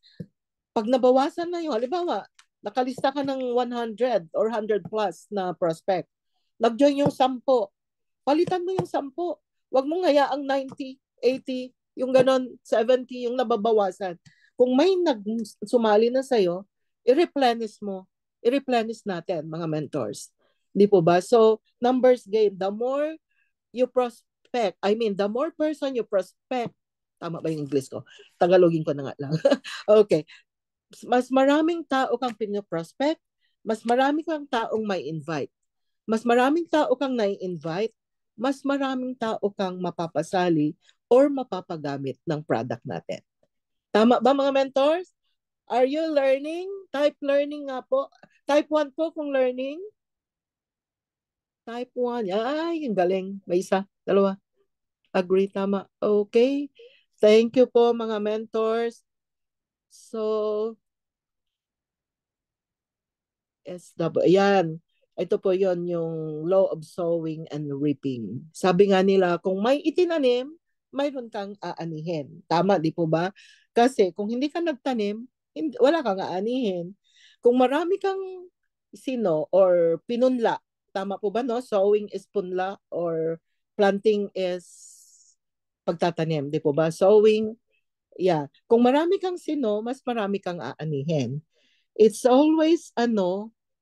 pag nabawasan na yung, halimbawa, nakalista ka ng 100 or 100 plus na prospect. Nag-join yung 10. Palitan mo yung 10. Huwag mong hayaang 90, 80, yung ganon, 70, yung nababawasan. Kung may sumali na sa'yo, i-replenish mo. I-replenish natin, mga mentors. Di po ba? So, numbers game. The more you prospect, the more person you prospect, tama ba yung English ko? Tagalogin ko na nga lang. Okay. Mas maraming tao kang pinoprospect, mas maraming kang taong may invite. Mas maraming tao kang nai-invite, mas maraming tao kang mapapasali or mapapagamit ng product natin. Tama ba, mga mentors? Are you learning? Type learning nga po. Type 1 po kung learning. Type 1. Ay, yung galing. May isa, dalawa. Agree, tama. Okay. Thank you po, mga mentors. So, yan. Ito po yon yung law of sowing and reaping. Sabi nga nila, kung may itinanim, mayroon kang aanihin. Tama, di po ba? Kasi kung hindi ka nagtanim, wala kang aanihin. Kung marami kang or pinunla, tama po ba, no? Sowing is punla or planting is pagtatanim, di po ba? Sowing, yeah. Kung marami kang mas marami kang aanihin. It's always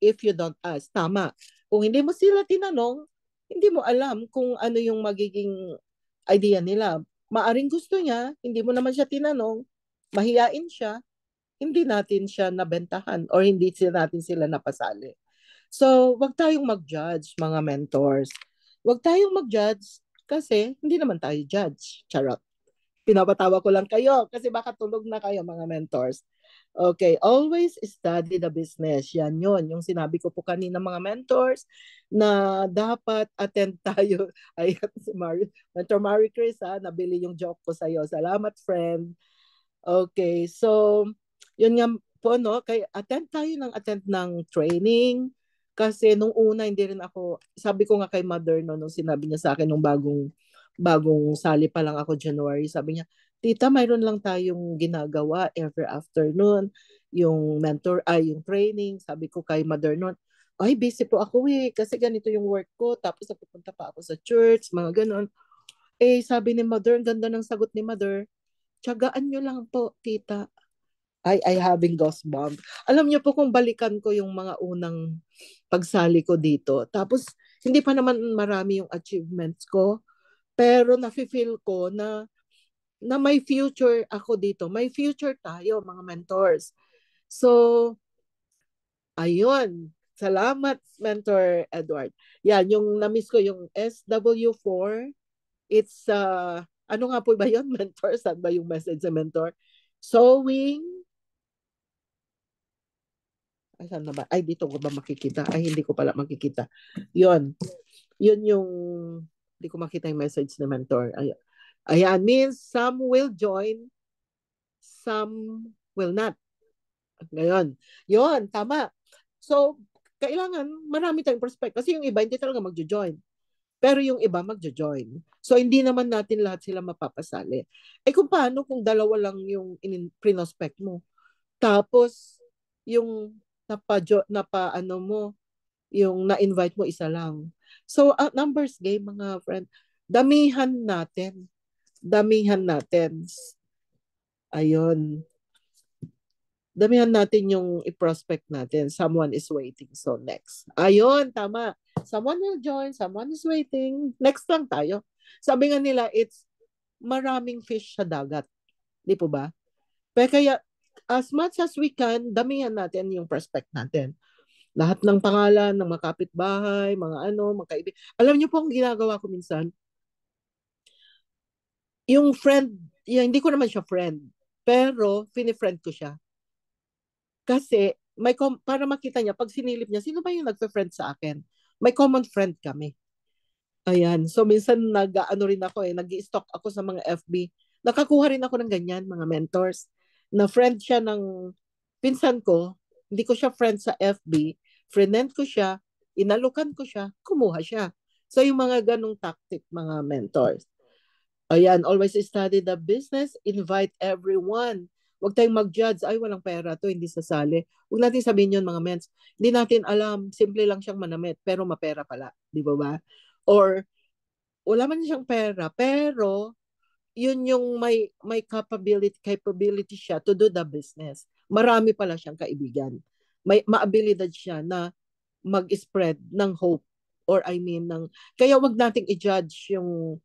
if you don't ask. Tama. Kung hindi mo sila tinanong, hindi mo alam kung ano yung magiging idea nila. Maaring gusto niya, hindi mo naman siya tinanong, mahiyain siya, hindi natin siya nabentahan or hindi natin sila napasali. So, wag tayong mag-judge, mga mentors. Wag tayong mag-judge kasi hindi naman tayo judge. Charot. Pinapatawa ko lang kayo kasi baka tulog na kayo, mga mentors. Okay, always study the business. Yan yun. Yung sinabi ko po kanina, mga mentors, na dapat attend tayo. Ayan si Mentor Marie Chris, nabili yung joke ko sa'yo. Salamat, friend. Okay, so, yun nga po, no? Kaya attend ng training. Kasi nung una, hindi rin ako, sabi ko nga kay mother, no, nung sinabi niya sa akin, nung bagong sali pa lang ako January, sabi niya, tita, mayroon lang tayong ginagawa every afternoon, yung yung training. Sabi ko kay mother noon, ay, busy po ako kasi ganito yung work ko, tapos napupunta pa ako sa church, mga ganon. Sabi ni mother, ang ganda ng sagot ni mother, tiyagaan nyo lang po, tita. I having goosebumps. Alam niyo po kung balikan ko yung mga unang pagsali ko dito, tapos hindi pa naman marami yung achievements ko, pero nafe-feel ko na may future ako dito. May future tayo, mga mentors. So, ayun. Salamat, Mentor Edward. Yan, yung na-miss ko yung SW4. It's, ano nga po ba yun, mentor? Saan ba yung message sa mentor? Sowing. Ay, saan na ba? Ay, dito ko ba makikita? Ay, hindi ko pala makikita. Yun. Yun yung, hindi ko makita yung message ni mentor. Ayan, means some will join, some will not. Ngayon, yun, tama. So, kailangan marami tayong prospect. Kasi yung iba, hindi talaga magjo-join. Pero yung iba, magjo-join. So, hindi naman natin lahat sila mapapasali. Kung paano kung dalawa lang yung prinospect mo? Tapos, yung yung na-invite mo, isa lang. So, numbers game, mga friend. Damihan natin. Ayun. Damihan natin yung i-prospect natin. Someone is waiting. So, next. Ayun, tama. Someone will join. Someone is waiting. Next lang tayo. Sabi nga nila, it's maraming fish sa dagat. Di po ba? Pero kaya, as much as we can, damihan natin yung prospect natin. Lahat ng pangalan, ng mga kapitbahay, mga kaibigan. Alam niyo po ang ginagawa ko minsan? Yung friend, hindi ko naman siya friend. Pero, fini-friend ko siya. Kasi, para makita niya, pag sinilip niya, sino ba yung nagpe-friend sa akin? May common friend kami. Ayan. So, minsan rin ako nag-i-stalk ako sa mga FB. Nakakuha rin ako ng ganyan, mga mentors. Na friend siya ng pinsan ko. Hindi ko siya friend sa FB. Friend ko siya. Inalukan ko siya. Kumuha siya. So, yung mga ganong tactic, mga mentors. Ayan. Always study the business. Invite everyone. Huwag tayong mag-judge, ay walang pera to, hindi sasali. Huwag natin sabihin yun, mga mens. Hindi natin alam, simple lang siyang manamit, pero mapera pala. Di ba ba? Or, wala man siyang pera, pero, yun yung may capability siya to do the business. Marami pala siyang kaibigan. May maabilidad siya na mag-spread ng hope. Or kaya wag nating i-judge yung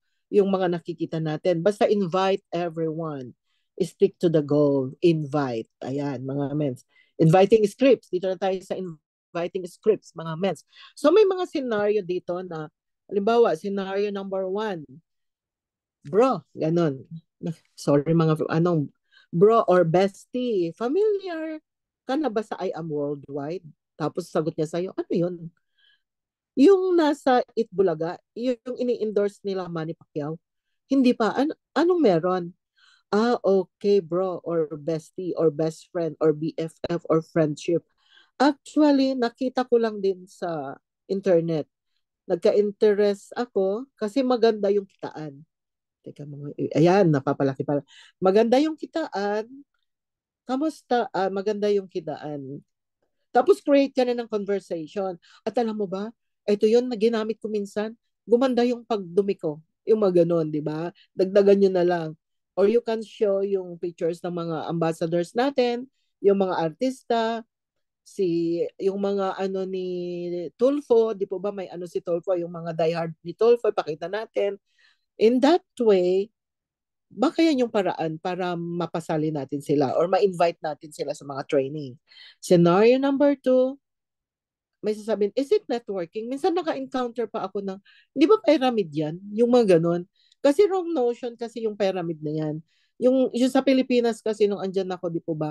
mga nakikita natin. Basta invite everyone. Stick to the goal. Invite. Ayan, mga mens. Inviting scripts. Dito na tayo sa inviting scripts, mga mens. So, may mga scenario dito na, halimbawa, scenario number 1. Bro, ganon. Sorry, bro or bestie, familiar ka na ba sa I Am Worldwide? Tapos sagot niya sa'yo, ano yun? Yung nasa Itbulaga, yung ini-endorse nila Manny Pacquiao, hindi pa. Anong meron? Okay, bro, or bestie, or best friend, or BFF, or friendship. Actually, nakita ko lang din sa internet. Nagka-interest ako kasi maganda yung kitaan. Teka, ayan, napapalaki pala. Maganda yung kitaan. Kamusta? Maganda yung kitaan. Tapos create ka na ng conversation. At alam mo ba, ito yun na ginamit ko minsan. Gumanda yung pagdumi ko. Yung mga ganun, di ba? Dagdagan nyo na lang. Or you can show yung pictures ng mga ambassadors natin, yung mga artista, yung mga ano ni Tulfo, di po ba may ano si Tulfo, yung mga diehard ni Tulfo, pakita natin. In that way, baka yan yung paraan para mapasali natin sila or ma-invite natin sila sa mga training. Scenario number 2, may sasabihin, is it networking? Minsan naka-encounter pa ako ng, di ba pyramid yan? Yung mga ganun. Kasi wrong notion kasi yung pyramid na yan. Yung sa Pilipinas kasi nung andyan ako, di po ba,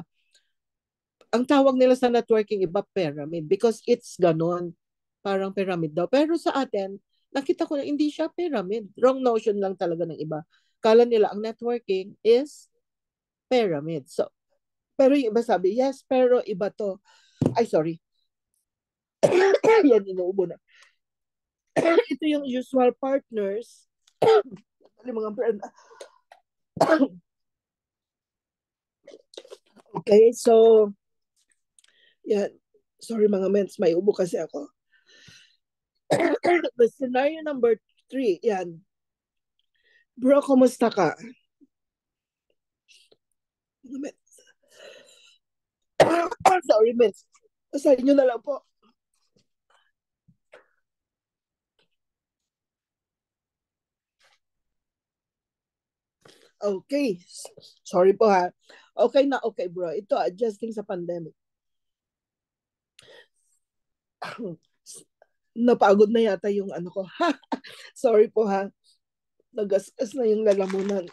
ang tawag nila sa networking iba pyramid because it's ganun. Parang pyramid daw. Pero sa atin, nakita ko na hindi siya pyramid. Wrong notion lang talaga ng iba. Kala nila ang networking is pyramid. So, pero yung iba sabi, yes, pero iba to. Ay, sorry. Yan, inuubo na. Ito yung usual partners. Mga friend. Okay, so, yan. Sorry mga mens, may ubo kasi ako. The scenario number 3, yan. Bro, kumusta ka? Sorry, mens. Sa inyo na lang po. Okay. Sorry po ha. Okay na, okay bro. Ito, adjusting sa pandemic. Napagod na yata yung ano ko. Sorry po ha. Nagasgas na yung lalamunan.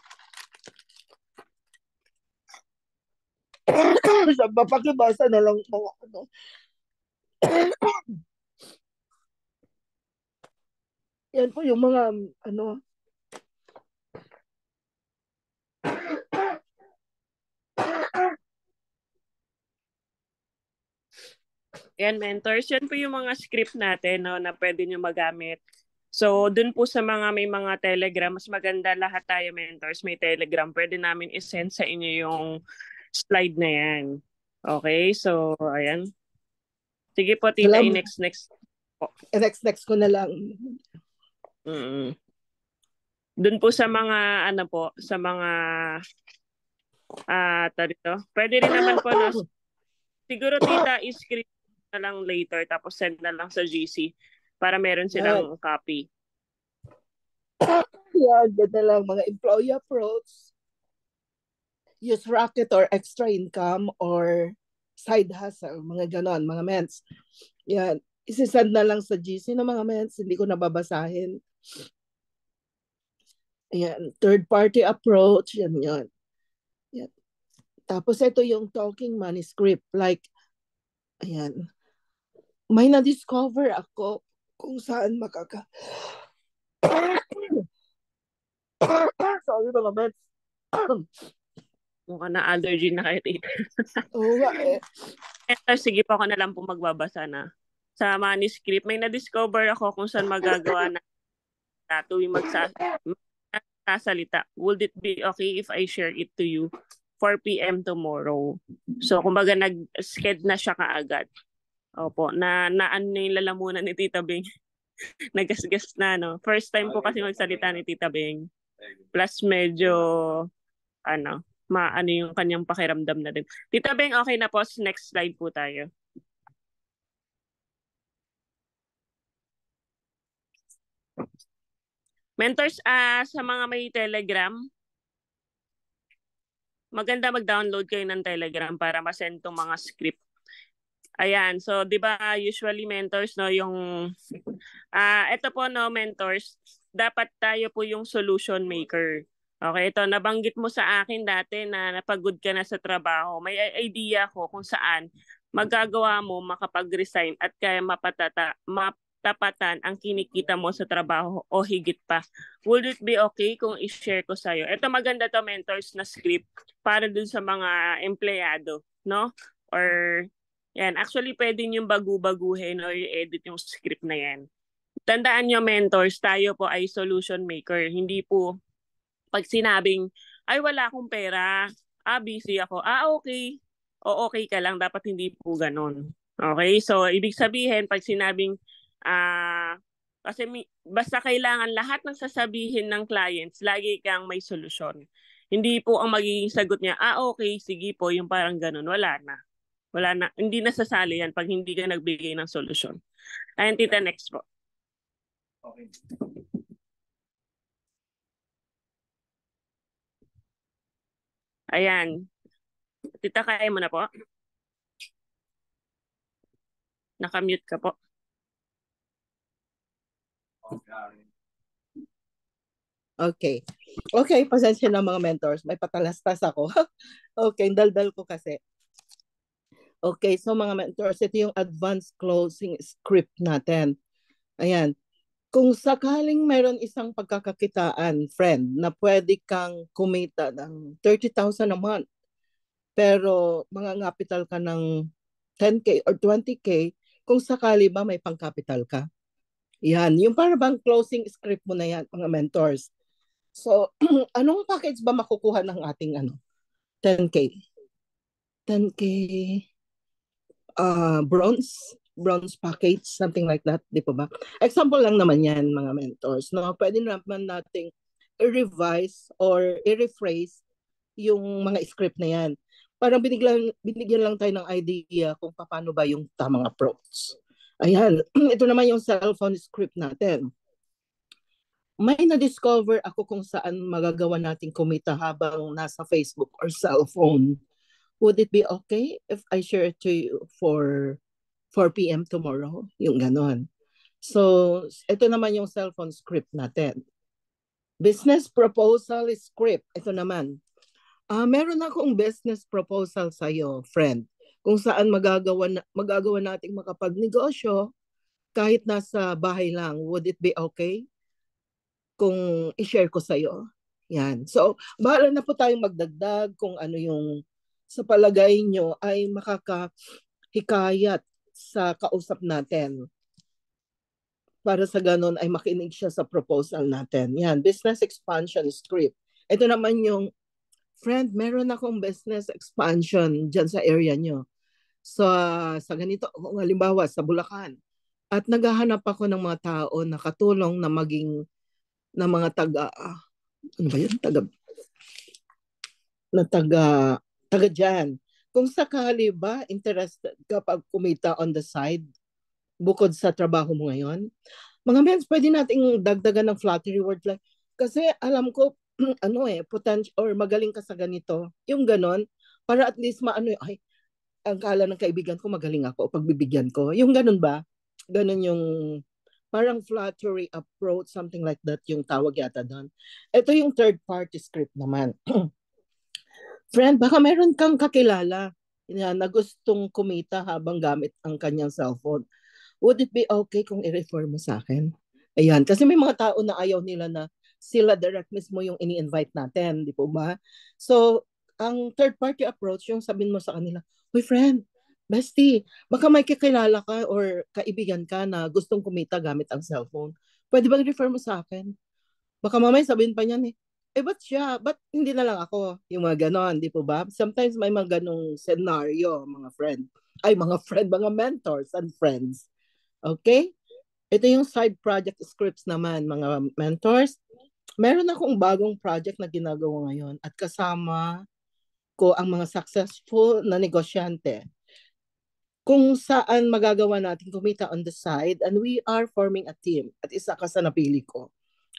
Papakibasa na lang mga ano. Yan po yung mga ano. Yan, mentors. Yan po yung mga script natin, no, na pwede nyo magamit. So, dun po sa may mga Telegram, mas maganda lahat tayo, mentors, may Telegram. Pwede namin isend sa inyo yung slide na yan. Okay? So, ayan. Sige po, tita, next po. Next ko na lang. Dun po sa mga, ano po, sa mga, tarito. Pwede rin naman po, no, siguro, tita, i-script na lang later, tapos send na lang sa GC para meron silang copy. Yan, ganda lang. Mga employee approach, use racket or extra income or side hustle, mga ganon, mga mens. Yan, isisend na lang sa GC ng mga mens, hindi ko nababasahin. Yan, third party approach, yan. Yan. Tapos ito yung talking manuscript, like, ayan, may na-discover ako kung saan sorry mga mens. Mukha na allergy na kayo, tita. Oo nga eh. Sige po, ako na lang po magbabasa na. Sa manuscript, may na-discover ako kung saan magagawa na tuwing magsasalita. Would it be okay if I share it to you 4 p.m. tomorrow? So, kumbaga nag-sked na siya kaagad. Opo, na ano yung lalamunan ni Tita Beng. Nagasgas na, no? First time po kasi magsalita ni Tita Beng. Plus medyo, maano yung kanyang pakiramdam na din. Tita Beng, okay na po. Next slide po tayo. Mentors, sa mga may Telegram, maganda mag-download kayo ng Telegram para ma-send tong mga script. Ayan, so 'di ba usually mentors, no, yung ito po, no, mentors, dapat tayo po yung solution maker. Okay, ito nabanggit mo sa akin dati na napagod ka na sa trabaho. May idea ko kung saan magagawa mo makapag-resign at kaya tapatan ang kinikita mo sa trabaho o higit pa? Would it be okay kung i-share ko sa'yo? Ito maganda to, mentors, na script para dun sa mga empleyado, no? Or, yan, actually pwede nyo bagu-baguhin or i-edit yung script na yan. Tandaan nyo, mentors, tayo po ay solution maker. Hindi po pag sinabing, ay wala akong pera, busy ako, okay, o okay ka lang, dapat hindi po ganun. Okay, so ibig sabihin, pag sinabing, kasi basta kailangan lahat ng sasabihin ng clients, lagi kang may solusyon. Hindi po ang magiging sagot niya, okay, sige po, yung parang ganun, wala na. Wala na, hindi nasasali yan pag hindi ka nagbigay ng solusyon. Ayun, tita, next po. Okay. Ayan. Tita, kaya mo na po? Nakamute ka po. Okay. Okay, pasensya na mga mentors. May patalastas ako. Okay, daldal ko kasi. Okay, so mga mentors, ito yung advanced closing script natin. Ayan. Kung sakaling meron isang pagkakakitaan, friend, na pwede kang kumita ng 30,000 a month, pero mga capital ka ng 10K or 20K, kung sakali ba may pang-capital ka. Yan, yung para bang closing script mo na yan, mga mentors. So, anong package ba makukuha ng ating 10K? 10K bronze package, something like that, di po ba? Example lang naman yan, mga mentors. No? Pwede naman nating i-revise or i-rephrase yung mga script na yan. Parang binigyan lang tayo ng idea kung paano ba yung tamang approach. Ayan, ito naman yung cellphone script natin. May na-discover ako kung saan magagawa nating kumita habang nasa Facebook or cellphone. Would it be okay if I share it to you for 4 p.m. tomorrow? Yung ganon. So, ito naman yung cellphone script natin. Business proposal script. Ito naman. Meron akong business proposal sa'yo, friend. Kung saan magagawa nating makapagnegosyo kahit nasa bahay lang. Would it be okay kung i-share ko sa'yo? Yan. So, bahala na po tayong magdagdag kung ano yung sa palagay nyo ay makakahikayat sa kausap natin. Para sa ganun ay makinig siya sa proposal natin. Yan, business expansion script. Ito naman yung, friend, meron akong business expansion dyan sa area nyo. So, sa ganito, kung halimbawa, sa Bulacan. At naghahanap ako ng mga tao na katulong na maging na mga ano ba yun? Taga dyan. Kung sakali ba, interested ka pag kumita on the side, bukod sa trabaho mo ngayon, mga mens, pwede nating dagdagan ng flattery word like, kasi alam ko, potential or magaling ka sa ganito, yung ganon, para at least ay, ang kala ng kaibigan ko magaling ako, pagbibigyan ko, yung ganon ba? Ganon yung parang flattery approach, something like that yung tawag yata doon. Ito yung third party script naman. Friend, baka meron kang kakilala na gustong kumita habang gamit ang kanyang cellphone. Would it be okay kung i-refer mo sa akin? Ayan, kasi may mga tao na ayaw nila na sila direct mismo yung ini-invite natin, di po ba? So, ang third party approach, yung sabihin mo sa kanila, "Uy friend, bestie, baka may kakilala ka or kaibigan ka na gustong kumita gamit ang cellphone. Pwede bang refer mo sa akin?" Baka mamaya sabihin pa niyan ba't siya? Ba't hindi na lang ako? Yung mga ganon, di po ba? Sometimes may mga ganong scenario, mga friend. Mga mentors and friends. Okay? Ito yung side project scripts naman, mga mentors. Meron akong bagong project na ginagawa ngayon at kasama ko ang mga successful na negosyante kung saan magagawa natin kumita on the side, and we are forming a team at isa ka sa napili ko.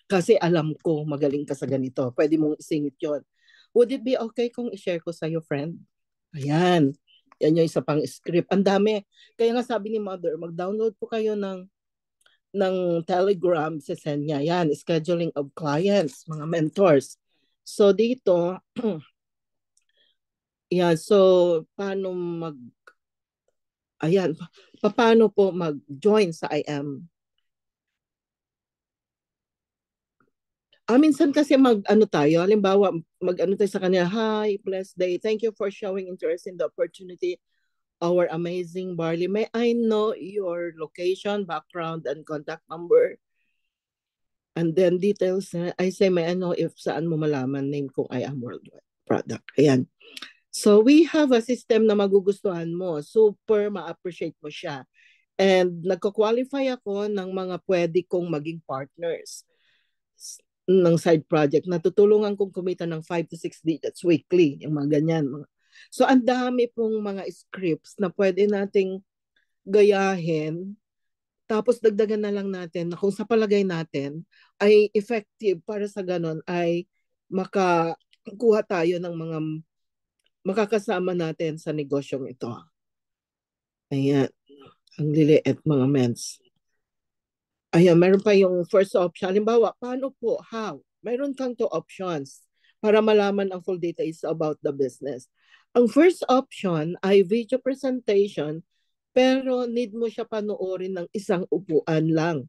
Kasi alam ko magaling ka sa ganito. Pwede mong isingit yon. Would it be okay kung i-share ko sa'yo, friend? Ayan. Yan yung isa pang script. Ang dami. Kaya nga sabi ni Mother, mag-download po kayo ng Telegram, send niya. Yan, scheduling of clients, mga mentors. So dito, yan, so paano po mag-join sa IM Minsan kasi mag-ano tayo, halimbawa, mag-ano tayo sa kanya, hi, blessed day, thank you for showing interest in the opportunity, our amazing barley. May I know your location, background, and contact number? And then details, I say, may I know if saan mo malaman name kung I am worldwide product. Ayan. So we have a system na magugustuhan mo. Super ma-appreciate mo siya. And nagko-qualify ako ng mga pwede kong maging partners ng side project. Natutulungan kong kumita ng 5 to 6 digits weekly. Yung mga ganyan. So ang dami pong mga scripts na pwede nating gayahin. Tapos dagdagan na lang natin na kung sa palagay natin ay effective para sa ganon ay makakuha tayo ng mga makakasama natin sa negosyong ito. Ayan. Ang liliit mga mens. Ayan, meron pa yung first option. Halimbawa, paano po? How? Meron kang 2 options para malaman ang full details about the business. Ang first option ay video presentation, pero need mo siya panoorin ng isang upuan lang.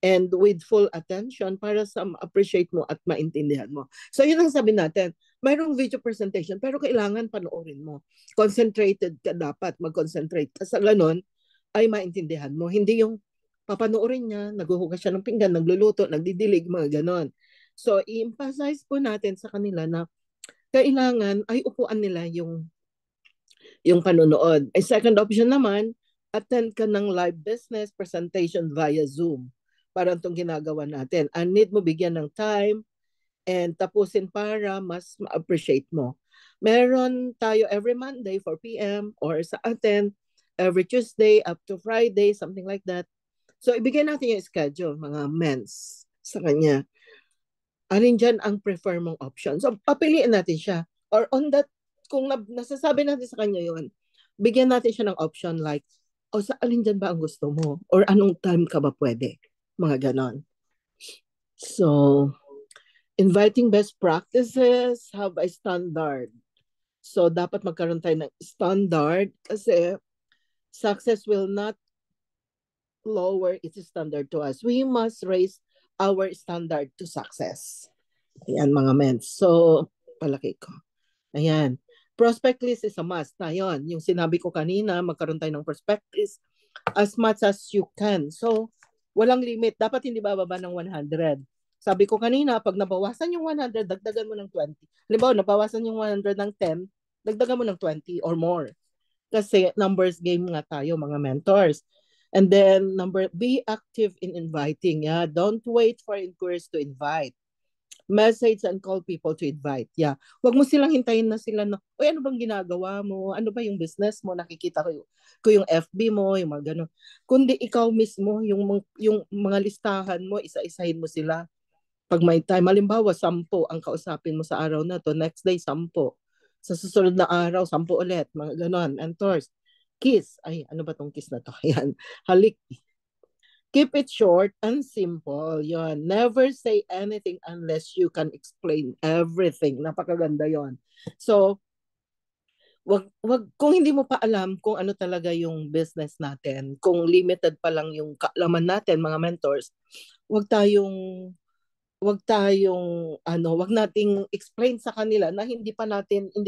And with full attention para sa ma-appreciate mo at maintindihan mo. So yun ang sabi natin, mayroong video presentation pero kailangan panoorin mo. Concentrated ka dapat, mag-concentrate ka sa ganon ay maintindihan mo. Hindi yung papanoorin niya, naghuhugas siya ng pinggan, nagluluto, nagdidilig, mga ganon. So i-emphasize po natin sa kanila na kailangan ay upuan nila yung panonood. A second option naman, attend ka ng live business presentation via Zoom. Parang itong ginagawa natin. And need mo bigyan ng time and tapusin para mas ma-appreciate mo. Meron tayo every Monday 4 p.m. or sa atin every Tuesday up to Friday, something like that. So ibigay natin yung schedule, mga mens, sa kanya. Alin dyan ang prefer mong option? So papiliin natin siya. Or on that, kung nasasabi natin sa kanya yun, bigyan natin siya ng option like, o sa alin dyan ba ang gusto mo? Or anong time ka ba pwede? Mga ganon. So, inviting best practices, have a standard. So, dapat magkaroon tayo ng standard kasi success will not lower its standard to us. We must raise our standard to success. Ayan mga men. So, palaki ko. Ayan. Prospect list is a must. Na yun, yung sinabi ko kanina, magkaroon tayo ng prospect list as much as you can. So, walang limit. Dapat hindi bababa ng 100. Sabi ko kanina, pag nabawasan yung 100, dagdagan mo ng 20. Halimbawa, nabawasan yung 100 ng 10, dagdagan mo ng 20 or more. Kasi numbers game nga tayo, mga mentors. And then, be active in inviting. Yeah? Don't wait for inquiries to invite. Message and call people to invite. Yeah. Huwag mo silang hintayin na sila na, oy, ano bang ginagawa mo? Ano ba yung business mo? Nakikita ko yung FB mo, yung mga ganun. Kundi ikaw mismo, yung mga listahan mo, isa-isahin mo sila. Pag may time, halimbawa, 10 ang kausapin mo sa araw na to, next day, 10. Sa susunod na araw, 10 ulit, mga ganon. Mentors. Kiss. Ay, ano ba tong kiss na to? Ayan. Halik. Keep it short and simple. Yon. Never say anything unless you can explain everything. Napakaganda yon. So, wag kung hindi mo pa alam kung ano talaga yung business natin, kung limited pa lang yung kaalaman natin, mga mentors, wag nating explain sa kanila na hindi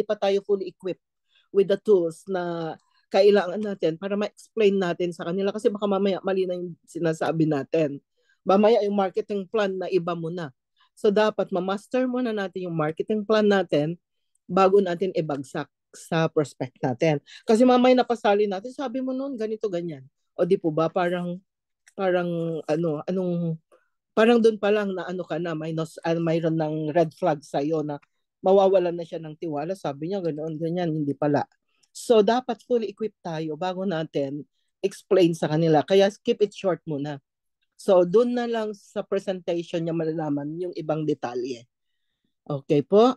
pa tayo fully equipped with the tools na kailangan natin para ma-explain natin sa kanila kasi baka mamaya mali na yung sinasabi natin. Mamaya yung marketing plan na iba mo na. So dapat ma-master muna natin yung marketing plan natin bago natin ibagsak sa prospect natin. Kasi mamaya napasali natin, sabi mo noon ganito ganyan. O di po ba parang doon pa lang na ka na, mayroon ng red flag sa'yo na mawawalan na siya ng tiwala. Sabi niya, ganoon, ganyan, hindi pala. So, dapat fully equipped tayo bago natin explain sa kanila. Kaya, keep it short muna. So, doon na lang sa presentation niya malalaman yung ibang detalye. Okay po?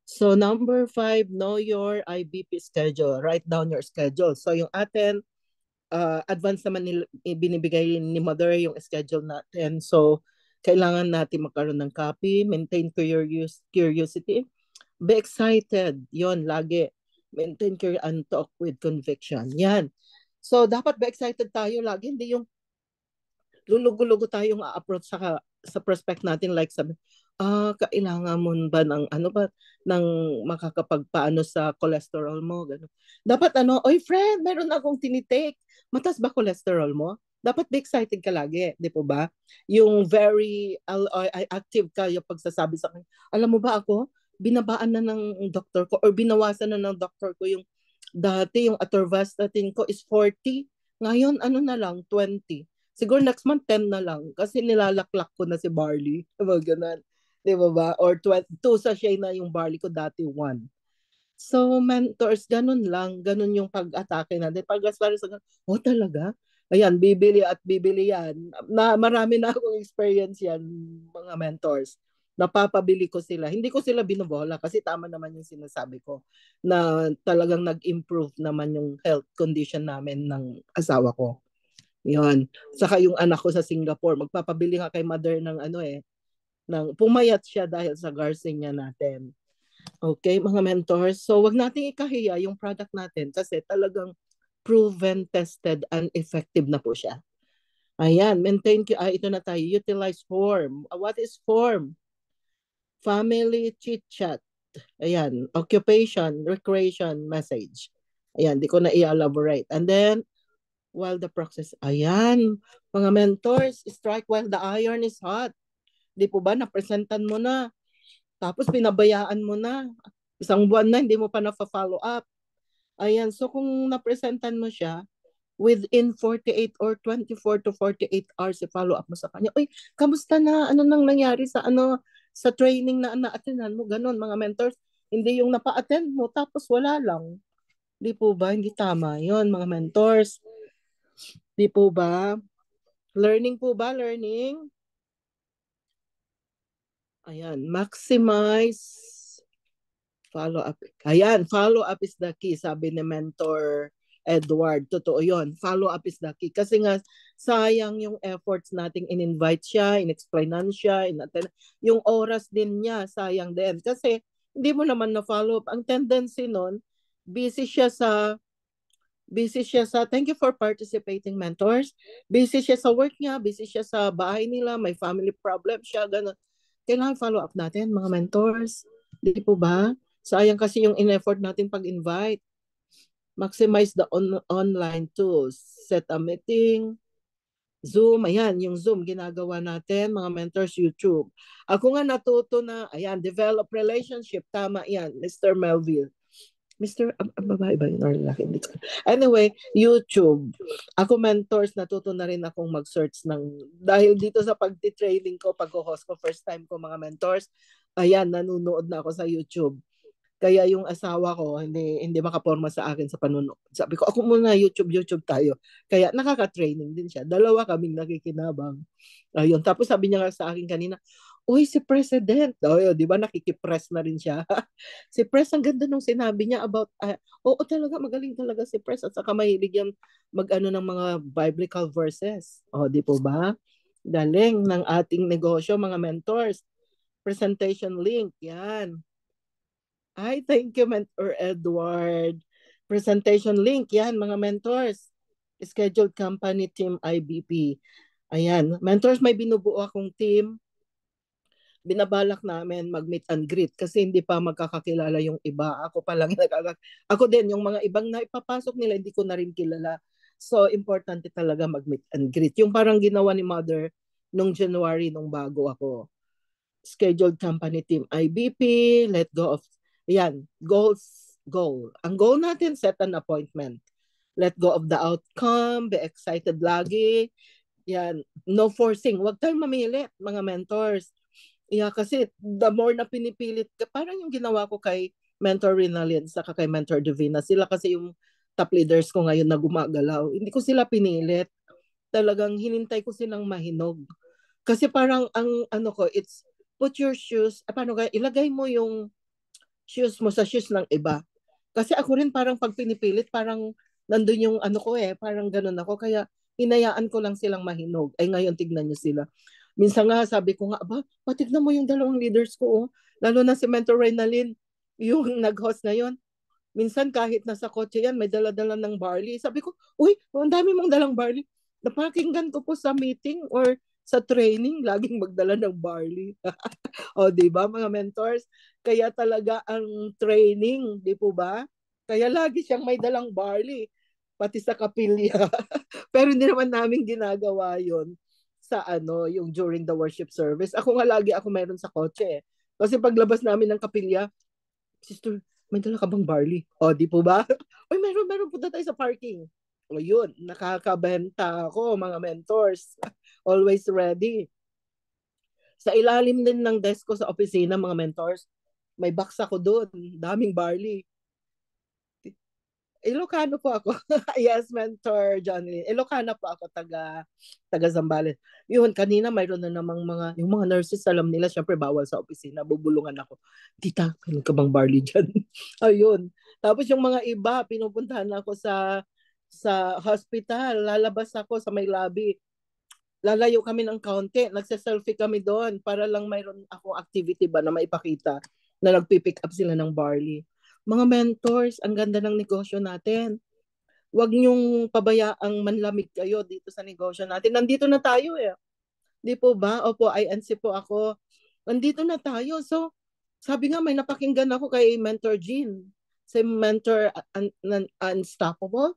So, number 5, know your IBP schedule. Write down your schedule. So, yung atin, advance naman binibigay ni Mother yung schedule natin. So, kailangan natin magkaroon ng copy, maintain curiosity, be excited, yon lagi. Maintain curiosity and talk with conviction. Yan. So, dapat be excited tayo lagi. Hindi yung lulugo-lugo tayong approach sa prospect natin like sabi, kailangan mo ba ng ano ba, ng makakapagpaano sa cholesterol mo, gano'n. Dapat ano, oy friend, meron akong tinitake. Mataas ba cholesterol mo? Dapat be excited ka lagi, di po ba? Yung very active ka yung pagsasabi sa akin. Alam mo ba ako, binabaan na ng doktor ko or binawasan na ng doktor ko yung dati yung atorvastatin ko is 40. Ngayon, ano na lang, 20. Siguro next month, 10 na lang. Kasi nilalaklak ko na si barley. Mga ganun. Di ba ba? Or 2 sachet na yung barley ko dati, 1. So, mentors, ganun lang. Ganun yung pag-atake natin. Pag as far as, oh talaga? Ayan, bibili at bibili yan. Marami na akong experience yan, mga mentors. Napapabili ko sila. Hindi ko sila binobola kasi tama naman yung sinasabi ko na talagang nag-improve naman yung health condition namin ng asawa ko. Yun. Saka yung anak ko sa Singapore, magpapabili nga kay mother ng pumayat siya dahil sa Garcinia natin. Okay, mga mentors. So, wag nating ikahiya yung product natin kasi talagang proven, tested, and effective na po siya. Ayan, maintain, ito na tayo, utilize form. What is form? Family chit-chat. Ayan, occupation, recreation, message. Ayan, di ko na i-elaborate. And then, while the process, ayan, mga mentors, strike while the iron is hot. Di po ba, napresentan mo na. Tapos pinabayaan mo na. Isang buwan na, hindi mo pa na-follow up. Ayan, so kung napresentan mo siya, within 48 or 24 to 48 hours, i-follow up mo sa kanya. Uy, kamusta na? Ano nang nangyari sa training na na-attendan mo? Ganon, mga mentors. Hindi yung napa-attend mo, tapos wala lang. Di po ba? Hindi tama. Yon mga mentors. Di po ba? Learning po ba? Learning? Ayan, maximize follow up. Ayan, follow up is the key, sabi ni Mentor Edward. Totoo yon. Follow up is the key. Kasi nga, sayang yung efforts nating in-invite siya, in-explainan siya, yung oras din niya, sayang din. Kasi, hindi mo naman na-follow up. Ang tendency nun, busy siya sa thank you for participating, mentors. Busy siya sa work niya, busy siya sa bahay nila, may family problem siya, gano'n. Kailangan follow up natin, mga mentors. Di po ba? Sayang kasi yung in-effort natin pag-invite. Maximize the online tools. Set a meeting. Zoom, ayan, yung Zoom ginagawa natin, mga mentors, YouTube. Ako nga natuto na, ayan, develop relationship. Tama yan, Mr. Melville. Babae ba yun or lalaki? Anyway, YouTube. Ako mentors, natuto na rin akong mag-search dahil dito sa pag-training ko, pag-host ko, first time ko mga mentors, ayan, nanonood na ako sa YouTube. Kaya yung asawa ko, hindi makaporma sa akin sa panunood. Sabi ko, ako muna YouTube tayo. Kaya nakaka-training din siya. Dalawa kaming nakikinabang. Ayun. Tapos sabi niya nga sa akin kanina, uy, si President. Di ba nakikipress na rin siya? Si Press, ang ganda nung sinabi niya about, oo talaga, magaling talaga si Press at saka mahilig yan mag-ano ng mga biblical verses. Di po ba? Galing ng ating negosyo, mga mentors. Presentation link, yan. Ay, thank you, Mentor Edward. Presentation link, yan, mga mentors. Scheduled company team IBP. Ayan, mentors, may binubuo akong team. Binabalak namin mag-meet and greet kasi hindi pa magkakakilala yung iba. Ako pa lang ako din, yung mga ibang na ipapasok nila, hindi ko na rin kilala. So, importante talaga mag-meet and greet. Yung parang ginawa ni Mother nung January, nung bago ako. Scheduled company team IBP, let go of, yan, goal. Ang goal natin, set an appointment. Let go of the outcome, be excited lagi. Yan, no forcing. Huwag tayong mamilit, mga mentors. Yeah, kasi the more na pinipilit, parang yung ginawa ko kay Mentor Rinalyn saka kay Mentor Divina, sila kasi yung top leaders ko ngayon na gumagalaw. Hindi ko sila pinilit. Talagang hinintay ko silang mahinog. Kasi parang it's put your shoes, ilagay mo yung shoes mo sa shoes ng iba. Kasi ako rin parang pag pinipilit, parang nandun yung parang ganun ako. Kaya hinayaan ko lang silang mahinog. Ay ngayon tignan nyo sila. Minsan nga sabi ko nga, patignan mo yung dalawang leaders ko. Lalo na si Mentor Reynalyn, yung nag-host ngayon. Minsan kahit nasa kotse yan, may dala-dala ng barley. Sabi ko, uy, ang dami mong dalang barley. Napakinggan ko po sa meeting or sa training, laging magdala ng barley. O, di ba, mga mentors? Kaya talaga ang training, di po ba? Kaya lagi siyang may dalang barley, pati sa kapilya. Pero hindi naman namin ginagawa yon sa yung during the worship service. Ako nga lagi ako meron sa kotse. Kasi paglabas namin ng kapilya, sister, may dala ka bang barley? O, di po ba? Uy, meron punta tayo sa parking. O yun, nakakabenta ako, mga mentors. Always ready. Sa ilalim din ng desk ko sa opisina, mga mentors, may box ako doon. Daming barley. Ilocano po ako. Yes, mentor Johnny. Ilocano po ako, taga Zambales. Yun, kanina mayroon na namang yung mga nurses, alam nila, syempre bawal sa opisina, bubulungan ako. Tita, kailan ka bang barley dyan? Ayun. Tapos yung mga iba, pinupuntahan ako sa hospital, lalabas ako sa may lobby. Lalayo kami ng kaunti, nagse-selfie kami doon para lang mayroon akong activity ba na maipakita na nagpipick up sila ng barley. Mga mentors, ang ganda ng negosyo natin. Huwag niyong pabayaang manlamig kayo dito sa negosyo natin. Nandito na tayo eh. Di po ba? Opo, INC po ako. Nandito na tayo. So, sabi nga may napakinggan ako kay Mentor Jean. Si Mentor Unstoppable.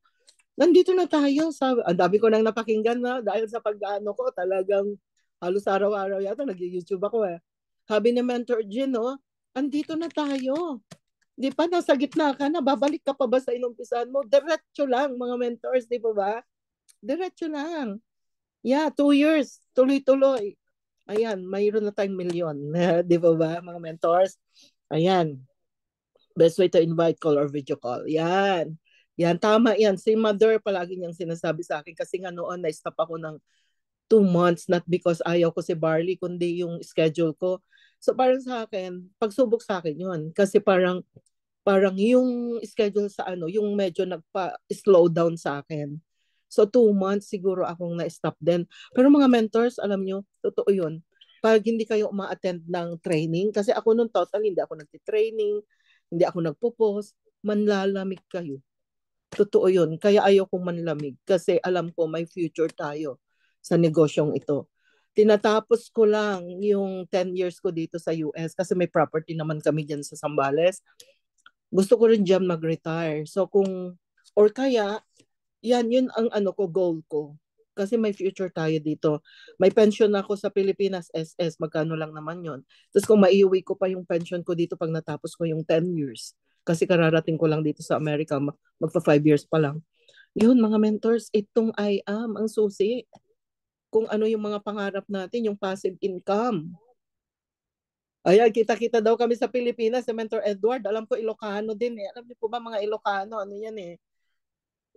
Nandito na tayo. Ang dami ko nang napakinggan na dahil sa pag-ano ko, talagang halos araw-araw yata nag-YouTube ako eh. Sabi ni Mentor Jean, no, andito na tayo. Di pa, nasa gitna ka na, babalik ka pa ba sa inumpisahan mo? Diretso lang, mga mentors, di ba ba? Diretso lang. Yeah, 2 years, tuloy-tuloy. Ayan, mayroon na tayong milyon. Di ba ba, mga mentors? Ayan. Best way to invite, call or video call. Yan. Yan, tama yan. Si Mother, palagi niyang sinasabi sa akin kasi nga noon, na-stop ako ng 2 months, not because ayaw ko si Barley, kundi yung schedule ko. So parang sa akin, pagsubok sa akin yun. Kasi parang yung schedule sa yung medyo nagpa-slow down sa akin. So 2 months siguro akong na-stop din. Pero mga mentors, alam nyo, totoo yun. Pag hindi kayo ma-attend ng training, kasi ako nung total, hindi ako nagtitraining, hindi ako nagpo-post, manlalamig kayo. Totoo yun. Kaya ayaw kong manlamig kasi alam ko may future tayo sa negosyong ito. Tinatapos ko lang yung 10 years ko dito sa US kasi may property naman kami dyan sa Zambales. Gusto ko rin dyan mag-retire. So or kaya, yun ang goal ko. Kasi may future tayo dito. May pension ako sa Pilipinas, SS, magkano lang naman yun. Tapos kung maiuwi ko pa yung pension ko dito pag natapos ko yung 10 years, kasi kararating ko lang dito sa Amerika, magpa 5 years pa lang. Yun, mga mentors, itong I am ang susi. Kung ano yung mga pangarap natin, yung passive income. Ayan, kita-kita daw kami sa Pilipinas, si Mentor Edward. Alam ko, Ilocano din eh. Alam niyo po ba mga Ilocano, ano yan eh.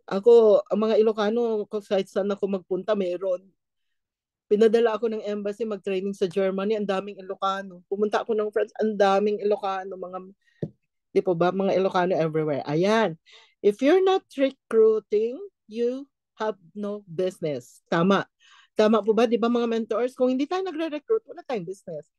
Ako, ang mga Ilocano, kahit saan ako magpunta, meron. Pinadala ako ng embassy, mag-training sa Germany, ang daming Ilocano. Pumunta ako ng France, ang daming Ilocano. Di po ba, mga Ilocano everywhere. Ayan. If you're not recruiting, you have no business. Tama. Tama po ba, di ba mga mentors? Kung hindi tayo nagre-recruit, wala tayong business.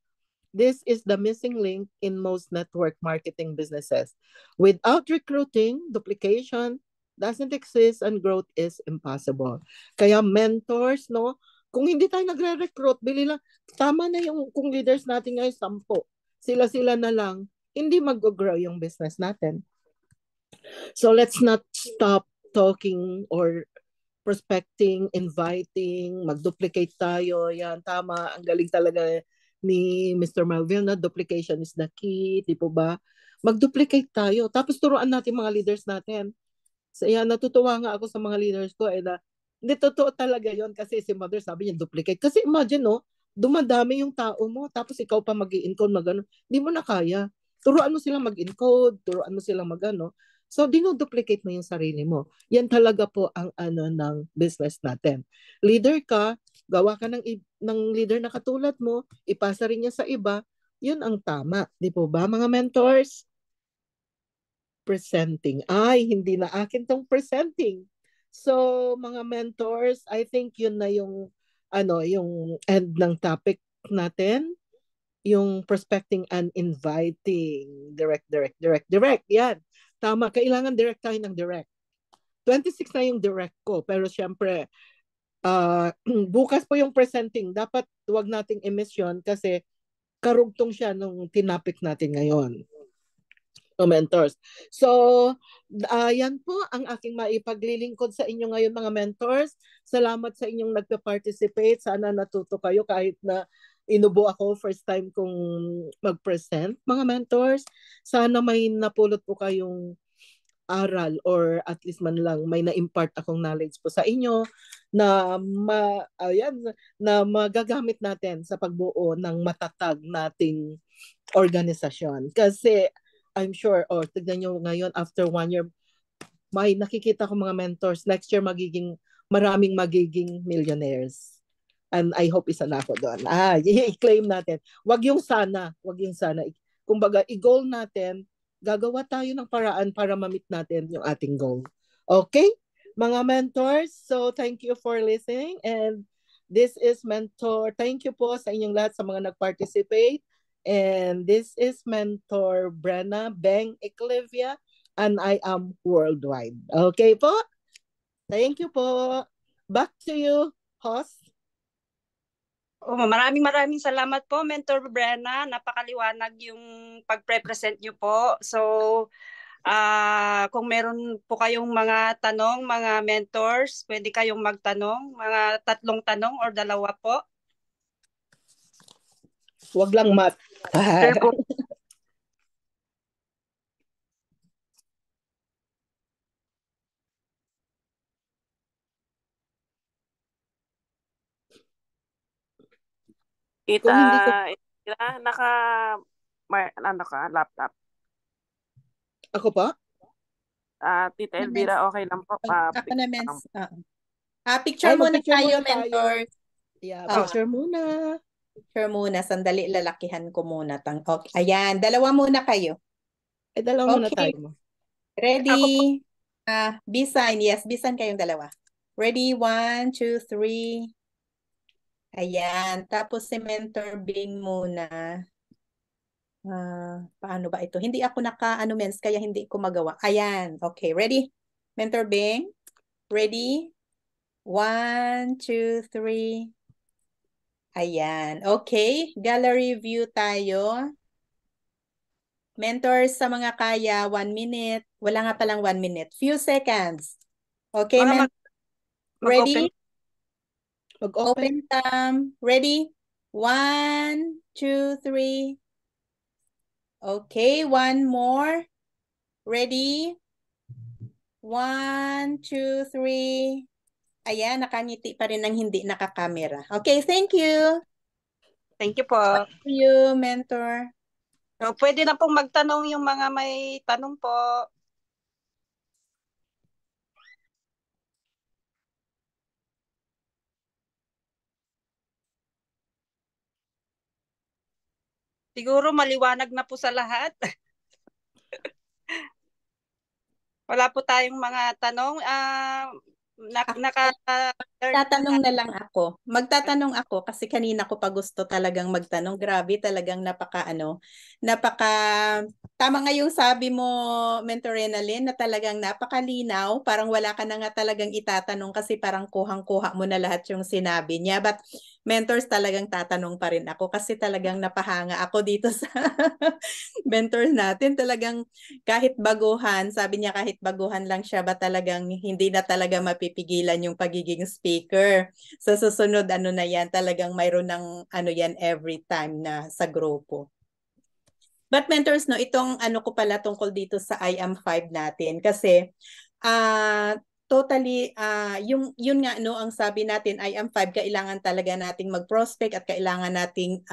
This is the missing link in most network marketing businesses. Without recruiting, duplication doesn't exist and growth is impossible. Kaya mentors, no? Kung hindi tayo nagre-recruit, bili lang. Tama na yung kung leaders natin ngayon, 10. Sila-sila na lang, hindi mag-grow yung business natin. So let's not stop talking or prospecting, inviting, mag-duplicate tayo. Yan, tama. Ang galing talaga ni Mr. Melville na duplication is the key, di po ba? Mag-duplicate tayo. Tapos turuan natin mga leaders natin. So, yan, natutuwa nga ako sa mga leaders ko na hindi totoo talaga yon kasi si Mother sabi niya duplicate. Kasi imagine, no, dumadami yung tao mo tapos ikaw pa mag-i-encode hindi mo na kaya. Turuan mo silang mag-encode, turuan mo silang mag-ano. So, dinoduplicate mo yung sarili mo. Yan talaga po ang ng business natin. Leader ka, gawa ka ng leader na katulad mo, ipasa rin niya sa iba, yun ang tama. Di po ba, mga mentors? Presenting. Ay, hindi na akin tong presenting. So, mga mentors, I think yun na yung yung end ng topic natin. Yung prospecting and inviting. Direct. Yan. Tama, kailangan direct tayo ng direct. 26 na yung direct ko, pero syempre, bukas po yung presenting. Dapat wag nating i-miss yun kasi karugtong siya nung tinapik natin ngayon. Mentors. So, yan po ang aking maipaglilingkod sa inyo ngayon mga mentors. Salamat sa inyong nagpa-participate. Sana natuto kayo kahit na inubo ako first time kong mag-present mga mentors. Sana may napulot po kayong aral or at least man lang may na-impart akong knowledge po sa inyo na na magagamit natin sa pagbuo ng matatag nating organisasyon. Kasi I'm sure, tignan nyo ngayon, after 1 year, may nakikita ko mga mentors, next year maraming magiging millionaires. And I hope isa na ako doon. I-claim natin. Wag yung sana. Kumbaga, i-goal natin, gagawa tayo ng paraan para ma-meet natin yung ating goal. Okay? Mga mentors, so thank you for listening. And this is Mentor. Thank you po sa inyong lahat sa mga nag-participate. And this is Mentor Brenna Beng Eclivia, and I am worldwide. Okay po? Thank you po. Back to you, host. Maraming salamat po, Mentor Brenna. Napakaliwanag yung pagpre-present niyo po. So, kung meron po kayong mga tanong, mga mentors, pwede kayong magtanong. Mga 3 tanong or 2 po. Wag lang math. Sure po. Kita, Kung hindi ko... laptop. Ako pa? Tita Elvira, okay lang po. Ako na, Mens. Picture muna tayo, mentors. Yeah, picture muna. Picture muna. Sandali, lalakihan ko muna. Okay. Ayan, 2 muna kayo. Dalawa muna tayo. Ready? B-sign. Yes, B-sign kayong 2. Ready? 1, 2, 3. Ayan. Tapos si Mentor Bing muna. Paano ba ito? Hindi ako Mens, kaya hindi ko magawa. Ayan. Okay, ready? Mentor Bing? Ready? 1, 2, 3. Ayan. Okay. Gallery view tayo. Mentors sa mga kaya, 1 minute. Wala nga palang 1 minute. Few seconds. Okay, ready? Open cam. Ready? 1, 2, 3. Okay, 1 more. Ready? 1, 2, 3. Ayan, nakangiti pa rin ng hindi nakakamera. Okay, thank you. Thank you po. Thank you, Mentor. So, pwede na pong magtanong yung mga may tanong po. Siguro maliwanag na po sa lahat. Wala po tayong mga tanong. Tatanong na lang ako. Magtatanong ako kasi kanina ko pa gusto talagang magtanong. Grabe, talagang tama nga yung sabi mo, Mentor Renalyn, na talagang napakalinaw. Parang wala ka na nga talagang itatanong kasi parang kuhang-kuha mo na lahat yung sinabi niya. But mentors, talagang tatanong pa rin ako kasi talagang napahanga ako dito sa mentors natin. Talagang kahit baguhan, sabi niya kahit baguhan lang siya, ba talagang hindi na talaga mapipigilan yung pagiging speaker. Sa susunod, na yan, talagang mayroon ng yan every time na sa grupo. But mentors, itong ko pala tungkol dito sa I am 5 natin kasi totally, yun nga, ang sabi natin, I am 5, kailangan talaga nating mag-prospect at kailangan nating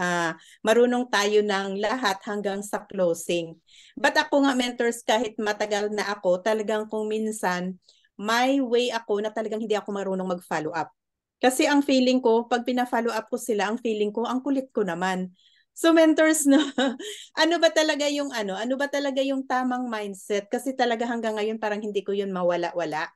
marunong tayo ng lahat hanggang sa closing. But ako nga, mentors, kahit matagal na ako, talagang kung minsan, may way ako na talagang hindi ako marunong mag-follow up. Kasi ang feeling ko, pag pina-follow up ko sila, ang feeling ko, ang kulit ko naman. So mentors, ano ba talaga yung tamang mindset? Kasi talaga hanggang ngayon parang hindi ko yun mawala-wala.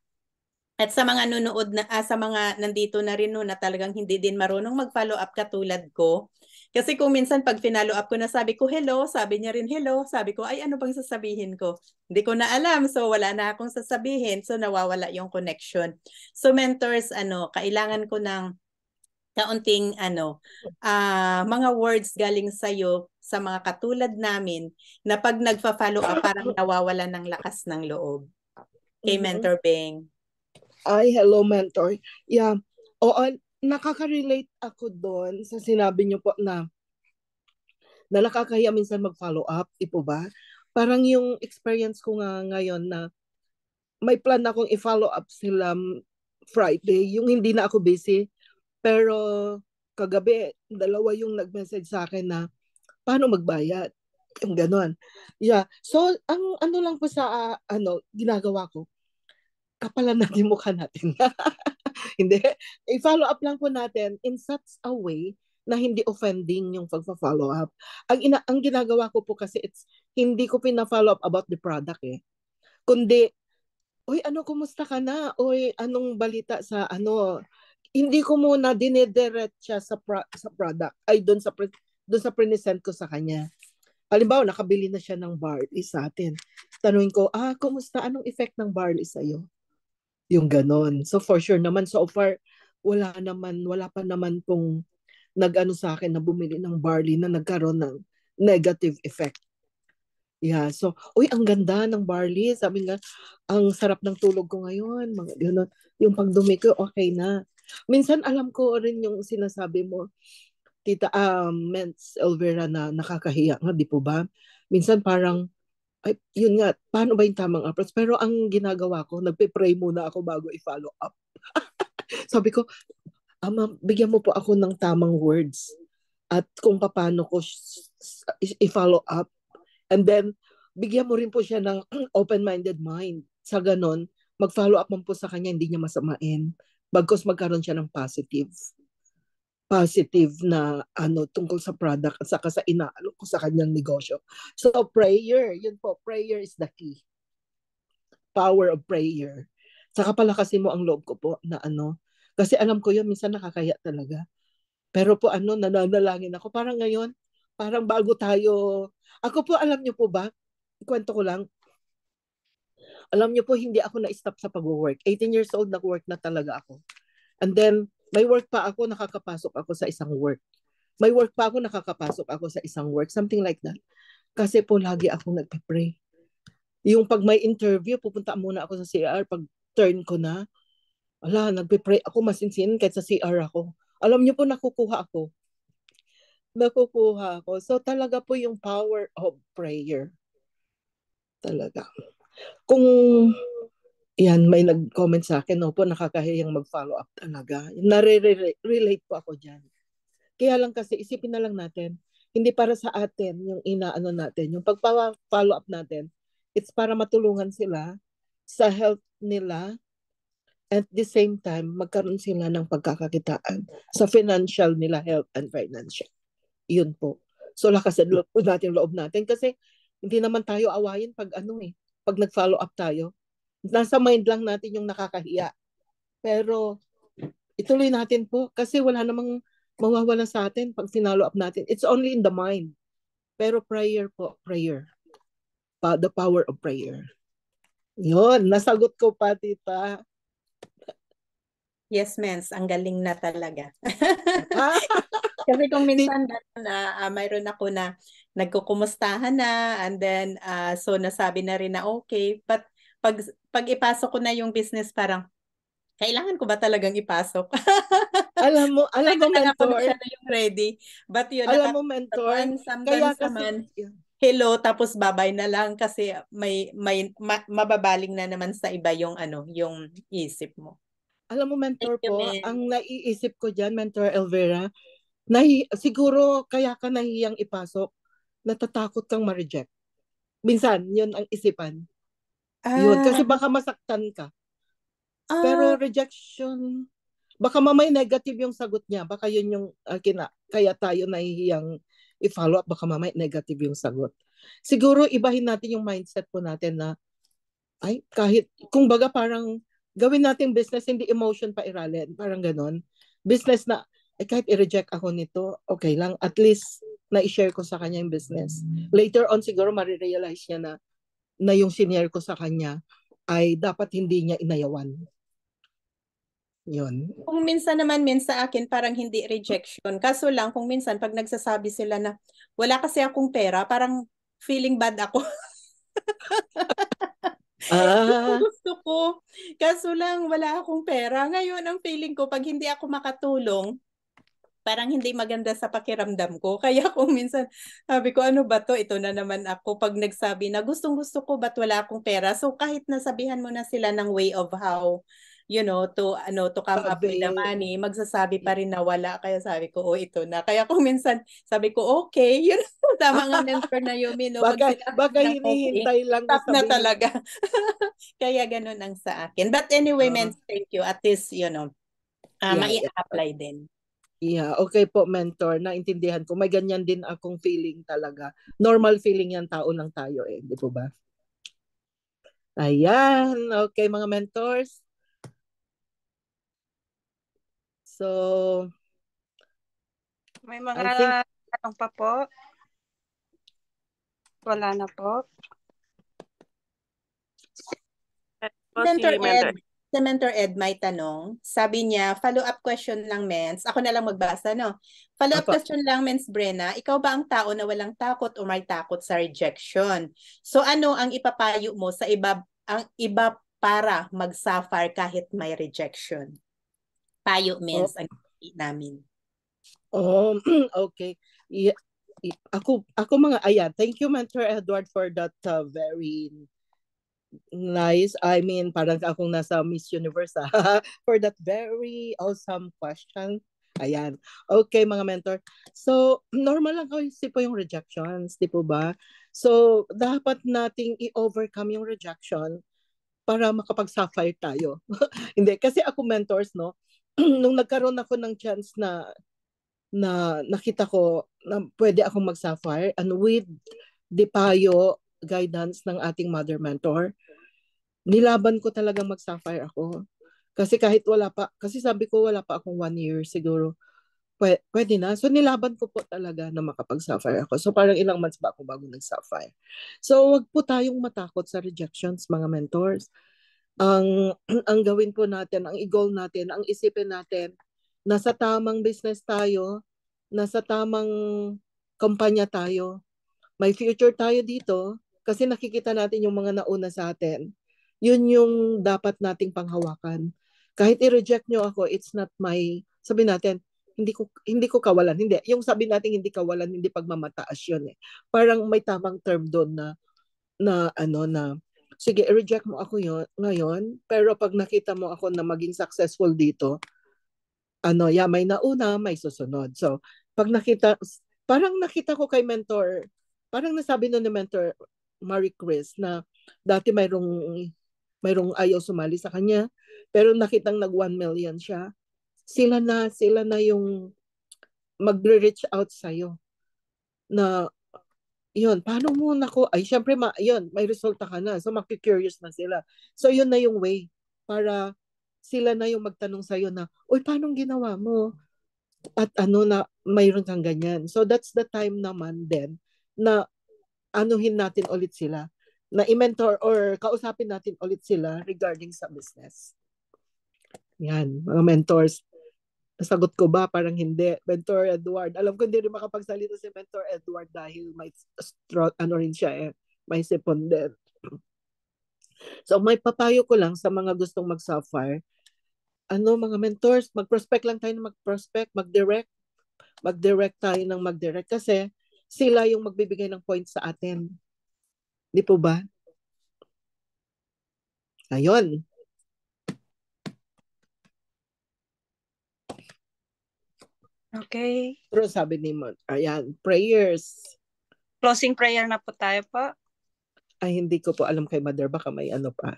At sa mga nunood na sa mga nandito na rin no, na talagang hindi din marunong mag-follow up katulad ko. Kasi kung minsan pag finallow up ko na sabi ko hello, sabi niya rin hello, sabi ko ay ano bang sasabihin ko? Hindi ko na alam, so wala na akong sasabihin, so nawawala yung connection. So mentors, kailangan ko ng kaunting mga words galing sa'yo sa mga katulad namin na pag nagfa-follow up parang nawawala ng lakas ng loob. Kay Mentor Beng. Ay, hello, mentor. Yeah. Oo, nakaka-relate ako doon sa sinabi niyo po na nakakahiya minsan mag-follow up, ipo ba? Parang yung experience ko nga ngayon na may plan akong i-follow up sila Friday, yung hindi na ako busy. Pero kagabi, dalawa yung nag-message sa akin na paano magbayad? Yung ganon. Yeah. So, ang ano lang po sa ginagawa ko, kapalan natin mukha natin. Hindi. I-follow up lang po natin in such a way na hindi offending yung pagpa-follow up. Ang ginagawa ko po kasi hindi ko pina-follow up about the product Kundi, uy, kumusta ka na? Uy, anong balita sa Hindi ko muna dinidiretsa sa product. Ay, doon sa present ko sa kanya. Halimbawa, nakabili na siya ng barley sa atin. Tanungin ko, kumusta? Anong effect ng barley sa'yo? Yung ganon. So for sure naman, so far, wala pa naman pong nag-ano sa akin na bumili ng barley na nagkaroon ng negative effect. Yeah, so, uy, ang ganda ng barley. Sabi nga, ang sarap ng tulog ko ngayon. Mga ganon. Yung pagdumi ko, okay na. Minsan alam ko rin yung sinasabi mo, Tita Mens Elvira, na nakakahiya nga, di po ba? Minsan parang, ay, yun nga, paano ba yung tamang approach? Pero ang ginagawa ko, nagpe-pray muna ako bago i-follow up. Sabi ko, Ama, bigyan mo po ako ng tamang words at kung paano ko i-follow up. And then, bigyan mo rin po siya ng open-minded mind. Sa ganon, mag-follow up man po sa kanya, hindi niya masamain. Bagkus magkaroon siya ng positive na tungkol sa product at saka sa inaalo ko sa kanyang negosyo. So prayer, yun po, prayer is the key. Power of prayer. Saka palakasin mo ang loob ko po na kasi alam ko yun, minsan nakakaya talaga. Pero po nananalangin ako. Parang ngayon, parang bago tayo, ako po, alam niyo po ba, ikwento ko lang, alam niyo po, hindi ako na-stop sa pag-work. 18 years old, nag-work na talaga ako. And then, may work pa ako, nakakapasok ako sa isang work. May work pa ako, nakakapasok ako sa isang work. Something like that. Kasi po, lagi akong nagpe-pray. Yung pag may interview, pupunta muna ako sa CR. Pag turn ko na, nagpe-pray ako, masinsin kahit sa CR ako. Alam niyo po, nakukuha ako. So, talaga po yung power of prayer. Talaga. Kung yan, may nag-comment sa akin, po, nakakahiyang mag-follow up talaga. Nare-relate po ako dyan. Kaya lang kasi, isipin na lang natin, hindi para sa atin yung inaano natin. Yung pag-follow up natin, it's para matulungan sila sa health nila. At the same time, magkaroon sila ng pagkakakitaan sa financial nila, health and financial. Yun po. So, lakasan natin loob natin kasi hindi naman tayo awayin pag pag nag-follow up tayo. Nasa mind lang natin yung nakakahiya. Pero ituloy natin po kasi wala namang mawawala sa atin pag follow up natin. It's only in the mind. Pero prayer po, prayer. The power of prayer. Yun, nasagot ko pa, tita. Yes, Mens. Ang galing na talaga. Kasi kung minsan mayroon ako na nagkukumustahan na and then so nasabi na rin na okay. But pag ipasok ko na yung business, parang kailangan ko ba talagang ipasok? alam mo, mentor. Siya na yung ready. But yun, alam mo, mentor. Kaya kasi, hello, tapos babay na lang kasi may mababaling na naman sa iba yung yung isip mo. Alam mo, mentor po, ang naiisip ko dyan, Mentor Elvira, siguro kaya ka nahiyang ipasok, natatakot kang ma-reject. Minsan, yun ang isipan. Yun, kasi baka masaktan ka. Pero rejection, baka mamay negative yung sagot niya. Baka yun yung kaya tayo nahihiyang i-follow up, baka mamay negative yung sagot. Siguro ibahin natin yung mindset po natin na, ay, kahit, kung baga parang gawin nating business, hindi emotion pa iralin. Parang ganon. Business na, kahit i-reject ako nito, okay lang. At least, na-share ko sa kanya yung business. Later on, siguro marirealize niya na yung senior ko sa kanya ay dapat hindi niya inayawan. Yun. Kung minsan naman, sa akin, parang hindi rejection. Kaso lang, kung minsan, pag nagsasabi sila na, wala kasi akong pera, parang feeling bad ako. Gusto ko. Kaso lang, wala akong pera. Ngayon, ang feeling ko, pag hindi ako makatulong, parang hindi maganda sa pakiramdam ko. Kaya kung minsan, sabi ko, ano ba to? Ito na naman ako. Pag nagsabi na, gustong-gusto ko, ba't wala akong pera? So, kahit nasabihan mo na sila ng way of how, to come up with the money, magsasabi pa rin na wala. Kaya sabi ko, ito na. Kaya kung minsan, sabi ko, okay, yun tama nga mentor na Yumi. No? Baka hinihintay lang na sabihin. Na talaga. Kaya ganun ang sa akin. But anyway, thank you. At least, mai-apply din. Yeah, okay po, mentor. Naintindihan ko. May ganyan din akong feeling talaga. Normal feeling yan, tao lang tayo di po ba? Ayan. Okay, mga mentors. So, may mga tanong pa po? Wala na po. Mentor Ed may tanong. Sabi niya, follow-up question lang, Mens. Ako na lang magbasa, no? Follow-up question lang, Mens Brenna. Ikaw ba ang tao na walang takot o may takot sa rejection? So ano ang ipapayo mo sa iba para mag-suffer kahit may rejection? Payo, Mens, ang namin. Okay. Yeah. Ako mga ayan. Thank you, Mentor Edward, for that very nice. I mean, parang akong nasa Miss Universe for that very awesome question. Ayan. Okay, mga mentor. So, normal lang kasi po yung rejections, di po ba? So, dapat nating i-overcome yung rejection para makapag-sapphire tayo. Hindi, kasi ako mentors, no? Nung nagkaroon ako ng chance na nakita ko na pwede akong mag-sapphire and with the payo guidance ng ating mother mentor, nilaban ko talaga mag-sapphire ako. Kasi kahit kasi sabi ko wala pa akong 1 year siguro, pwede na. So nilaban ko po talaga na makapag-sapphire ako. So parang ilang months ba ako bago nag-sapphire. So wag po tayong matakot sa rejections, mga mentors. Ang gawin po natin, ang i-goal natin, ang isipin natin, nasa tamang business tayo, nasa tamang kumpanya tayo, may future tayo dito, kasi nakikita natin yung mga nauna sa atin. Yun yung dapat nating panghawakan. Kahit i-reject nyo ako, it's not my, sabi natin, hindi ko kawalan. Hindi. Yung sabi natin hindi kawalan, hindi pagmamataas yun Parang may tamang term doon na sige, i-reject mo ako ngayon, pero pag nakita mo ako na maging successful dito, may nauna, may susunod. So, pag parang nakita ko kay mentor, parang nasabi nun ni mentor Marie Chris na dati mayroong ayaw sumali sa kanya, pero nakitang nag 1 million siya. Sila na yung magre-reach out sa'yo na yun, paano mo syempre may resulta ka na. So, makikurious na sila. So, yun na yung way para sila na yung magtanong sa'yo na, uy, paano ginawa mo? At na mayroon kang ganyan. So, that's the time naman din na anuhin natin ulit sila. Na i-mentor or kausapin natin ulit sila regarding sa business. Yan, mga mentors. Nasagot ko ba? Parang hindi. Mentor Edward. Alam ko hindi rin makapagsalita si Mentor Edward dahil may rin siya may sipon din. So may papayo ko lang sa mga gustong mag-sapphire. Mga mentors, mag-prospect lang tayo ng mag-prospect, mag-direct. Mag-direct tayo ng mag-direct kasi sila yung magbibigay ng points sa atin. Di po ba? Ayun. Okay. Pero sabi ni Mon, ayan, prayers. Closing prayer na po tayo po. Ay, hindi ko po alam kay Mother, baka may pa.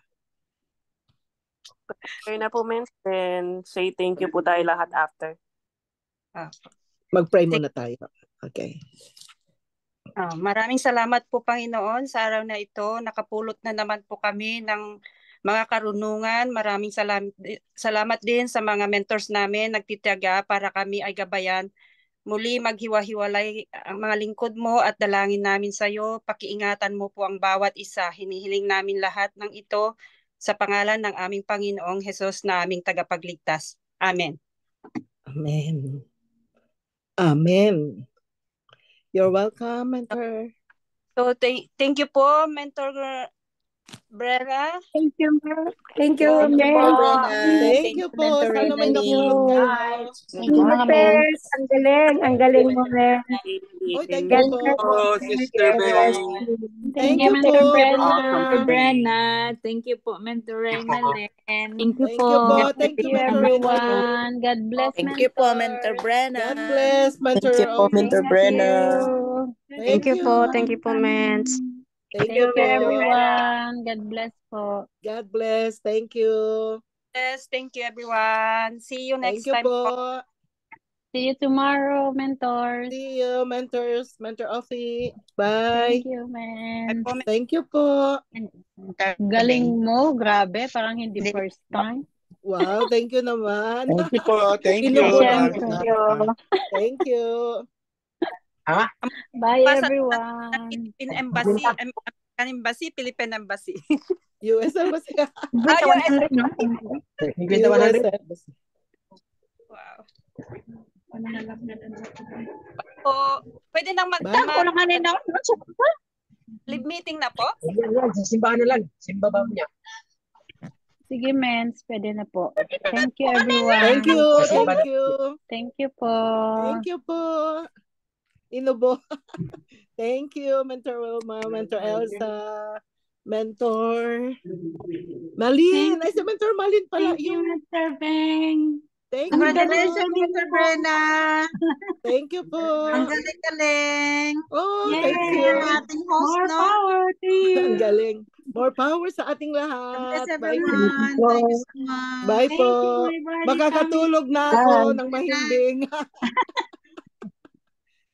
Okay na po, Mens. And say thank you po tayo lahat after. Mag-pray muna tayo. Okay. Maraming salamat po, Panginoon, sa araw na ito. Nakapulot na naman po kami ng mga karunungan. Maraming salamat din sa mga mentors namin nagtitiyaga para kami ay gabayan. Muli maghiwa-hiwalay ang mga lingkod mo at dalangin namin sa iyo. Pakiingatan mo po ang bawat isa. Hinihiling namin lahat ng ito sa pangalan ng aming Panginoong Hesus na aming tagapagligtas. Amen. Amen. Amen. You're welcome, Mentor. So thank you po, Mentor Brera. Thank you, ma'am. Thank you, Thank you po, ma'am. Brenda. Thank you po. Mentor Sana may Renalyn. natulog Thank kayo. you, Pet. Ang galing. Ang galing mo, ma'am. Oy, thank God you bless po. Oh, you. Sister God bless Beng. you. Thank you, you po, Mentor Brenna. Awesome. brother. Brenna. Thank you po, Mentor Reynalyn. Thank you Thank you po. po. Thank you, you, Mentor Reynalyn. everyone. God bless, Thank you po, Mentor Mentor. Brenna. God bless, Mentor Thank you po, Mentor Ovi. Thank you. Brenna. Thank you. Thank you po, Mens. Thank Thank you you, po. everyone. God bless po. God bless. Thank you. Yes, thank you everyone. See you Thank next you time po. See you tomorrow, mentors. See you, mentors. Mentor Ovi. Thank Bye. you, man. Thank you po. Galing mo, grabe. Parang hindi first time. Wow, thank you naman. Thank you po. Thank you. Inubo lang Siyempre. kita. Thank you. Bye, Pasa- everyone. Philippine Embassy, American Embassy, Philippine Embassy. US Embassy. US. US Embassy. Wow. O, pwede nang Ako lang kanina. live meeting na po? Sa simbahan na lang. Simbahan niya. Sige, mens. Pwede na po. Thank you, everyone. Thank you. Thank you. Thank you po. Thank you po. Inubo. Thank you, Mentor Wilma, Mentor Elsa, Mentor Malin. Ay, si Mentor Malin pala. Thank you, Mr. Beng. Thank you. Congratulations, Mr. Brenna. Thank you po. Ang galing-galing. Oh, Yay! thank you. Ating host, More no? power to you. Ang galing. More power sa ating lahat. Yes, Bye po. everyone. Thank you so much. Bye Thank po. you, my body Makakatulog na ako ng mahimbing.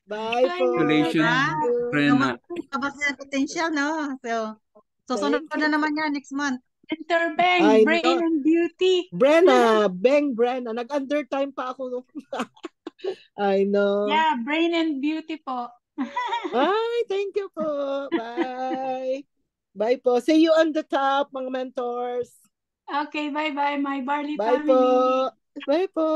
Bye po. Congratulations, Thank you. Brenna. Kapag sa potential, no? So susunod Thank na naman yan next month. Mr. Beng, I brain know. and beauty. Brenna, Brenna. Nag-undertime pa ako. I know. Yeah, brain and beauty po. Ay, thank you po. Bye. Bye po. See you on the top, mga mentors. Okay, bye-bye, my Barley Bye family. po. Bye po.